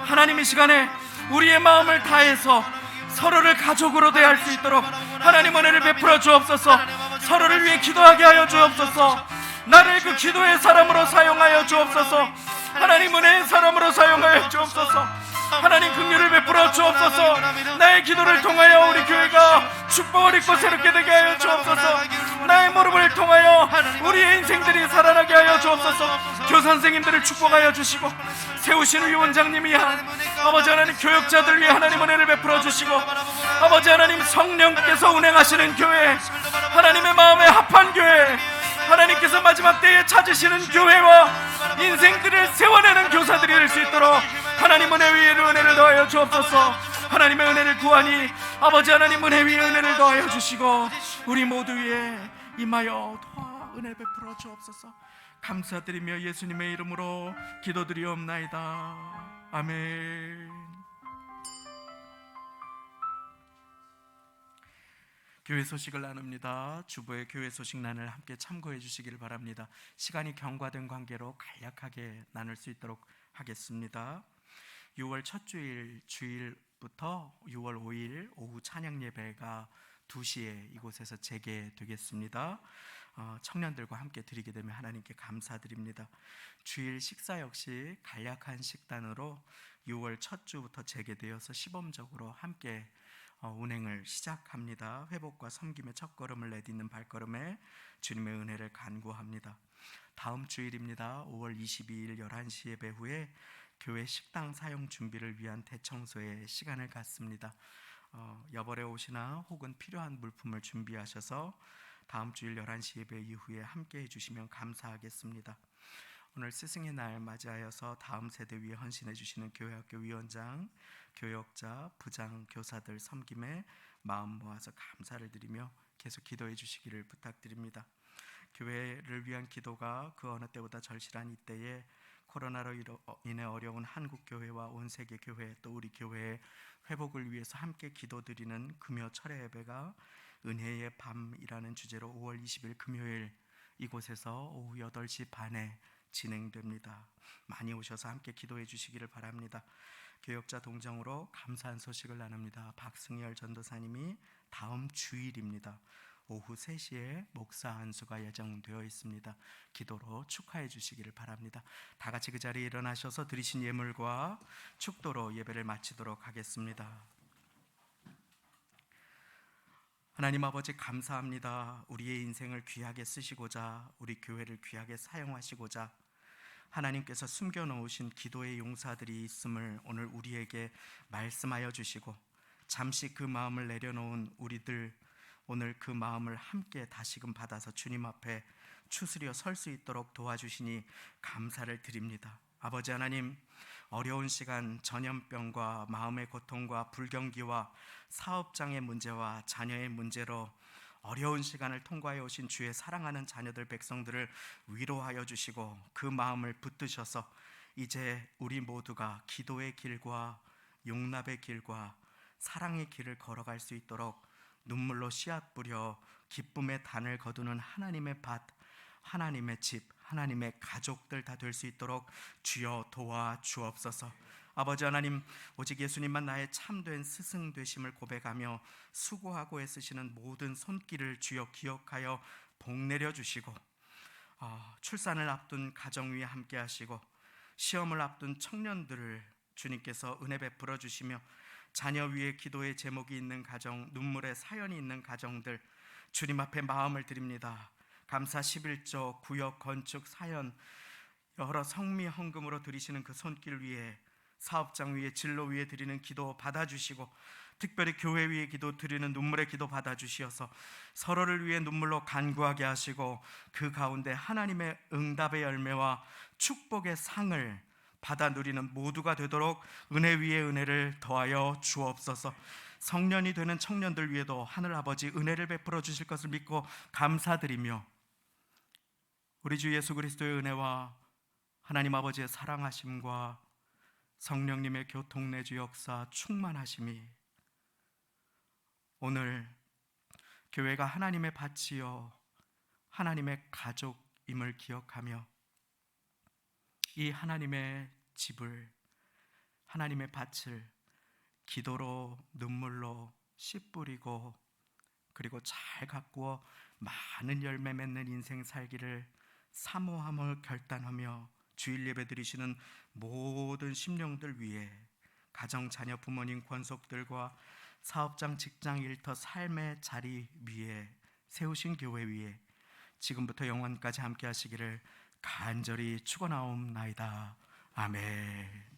하나님, 이 시간에 우리의 마음을 다해서 서로를 가족으로 대할 수 있도록 하나님 은혜를 베풀어 주옵소서. 서로를 위해 기도하게 하여 주옵소서. 나를 그 기도의 사람으로 사용하여 주옵소서. 하나님 은혜의 사람으로 사용하여 주옵소서. 하나님 긍휼을 베풀어 주옵소서. 나의 기도를 통하여 우리 교회가 축복을 입고 새롭게 되게 하여 주옵소서. 나의 무릎을 통하여 우리의 인생들이 살아나게 하여 주옵소서. 교선생님들을 축복하여 주시고 세우신 위원장님 위에 아버지 하나님, 교역자들 위해 하나님 은혜를 베풀어 주시고 아버지 하나님, 성령께서 운행하시는 교회, 하나님의 마음에 합한 교회, 하나님께서 마지막 때에 찾으시는 교회와 인생들을 세워내는 교사들이 될 수 있도록 하나님 은혜 위에 은혜를 더하여 주옵소서. 하나님의 은혜를 구하니 아버지 하나님, 은혜 위에 은혜를 더하여 주시고 우리 모두 위에 임하여 도와 은혜 베풀어 주옵소서. 감사드리며 예수님의 이름으로 기도드리옵나이다. 아멘. 교회 소식을 나눕니다. 주보의 교회 소식란을 함께 참고해 주시기를 바랍니다. 시간이 경과된 관계로 간략하게 나눌 수 있도록 하겠습니다. 6월 첫 주일부터 6월 5일 오후 찬양 예배가 2시에 이곳에서 재개되겠습니다. 청년들과 함께 드리게 되면 하나님께 감사드립니다. 주일 식사 역시 간략한 식단으로 6월 첫 주부터 재개되어서 시범적으로 함께 운행을 시작합니다. 회복과 섬김의 첫걸음을 내딛는 발걸음에 주님의 은혜를 간구합니다. 다음 주일입니다. 5월 22일 11시 예배 후에 교회 식당 사용 준비를 위한 대청소에 시간을 갖습니다. 여벌에 오시나 혹은 필요한 물품을 준비하셔서 다음 주일 11시 예배 이후에 함께 해주시면 감사하겠습니다. 오늘 스승의 날 맞이하여서 다음 세대 위해 헌신해 주시는 교회학교 위원장, 교역자, 부장, 교사들 섬김에 마음 모아서 감사를 드리며 계속 기도해 주시기를 부탁드립니다. 교회를 위한 기도가 그 어느 때보다 절실한 이때에 코로나로 인해 어려운 한국 교회와 온 세계 교회 또 우리 교회의 회복을 위해서 함께 기도드리는 금요 철회 예배가 은혜의 밤이라는 주제로 5월 20일 금요일 이곳에서 오후 8시 반에 진행됩니다. 많이 오셔서 함께 기도해 주시기를 바랍니다. 교역자 동정으로 감사한 소식을 나눕니다. 박승열 전도사님이 다음 주일입니다. 오후 3시에 목사 안수가 예정되어 있습니다. 기도로 축하해 주시기를 바랍니다. 다 같이 그 자리에 일어나셔서 드리신 예물과 축도로 예배를 마치도록 하겠습니다. 하나님 아버지 감사합니다. 우리의 인생을 귀하게 쓰시고자 우리 교회를 귀하게 사용하시고자 하나님께서 숨겨놓으신 기도의 용사들이 있음을 오늘 우리에게 말씀하여 주시고 잠시 그 마음을 내려놓은 우리들 오늘 그 마음을 함께 다시금 받아서 주님 앞에 추스려 설 수 있도록 도와주시니 감사를 드립니다. 아버지 하나님, 어려운 시간 전염병과 마음의 고통과 불경기와 사업장의 문제와 자녀의 문제로 어려운 시간을 통과해 오신 주의 사랑하는 자녀들 백성들을 위로하여 주시고 그 마음을 붙드셔서 이제 우리 모두가 기도의 길과 용납의 길과 사랑의 길을 걸어갈 수 있도록 눈물로 씨앗 뿌려 기쁨의 단을 거두는 하나님의 밭, 하나님의 집, 하나님의 가족들 다 될 수 있도록 주여 도와주옵소서. 아버지 하나님, 오직 예수님만 나의 참된 스승 되심을 고백하며 수고하고 애쓰시는 모든 손길을 주여 기억하여 복 내려 주시고 출산을 앞둔 가정 위에 함께 하시고 시험을 앞둔 청년들을 주님께서 은혜 베풀어 주시며 자녀 위에 기도의 제목이 있는 가정, 눈물의 사연이 있는 가정들 주님 앞에 마음을 드립니다. 감사 11조 구역 건축 사연 여러 성미 헌금으로 드리시는 그 손길 위에 사업장 위에 진로 위에 드리는 기도 받아주시고 특별히 교회 위에 기도 드리는 눈물의 기도 받아주시어서 서로를 위해 눈물로 간구하게 하시고 그 가운데 하나님의 응답의 열매와 축복의 상을 받아 누리는 모두가 되도록 은혜 위에 은혜를 더하여 주옵소서. 성년이 되는 청년들 위에도 하늘 아버지 은혜를 베풀어 주실 것을 믿고 감사드리며 우리 주 예수 그리스도의 은혜와 하나님 아버지의 사랑하심과 성령님의 교통내주 역사 충만하심이 오늘 교회가 하나님의 밭이요 하나님의 가족임을 기억하며 이 하나님의 집을 하나님의 밭을 기도로 눈물로 씨 뿌리고 그리고 잘 가꾸어 많은 열매 맺는 인생 살기를 사모함을 결단하며 주일 예배 드리시는 모든 심령들 위해 가정, 자녀, 부모님, 권속들과 사업장, 직장, 일터, 삶의 자리 위에 세우신 교회 위에 지금부터 영원까지 함께 하시기를 간절히 축원하옵나이다. 아멘.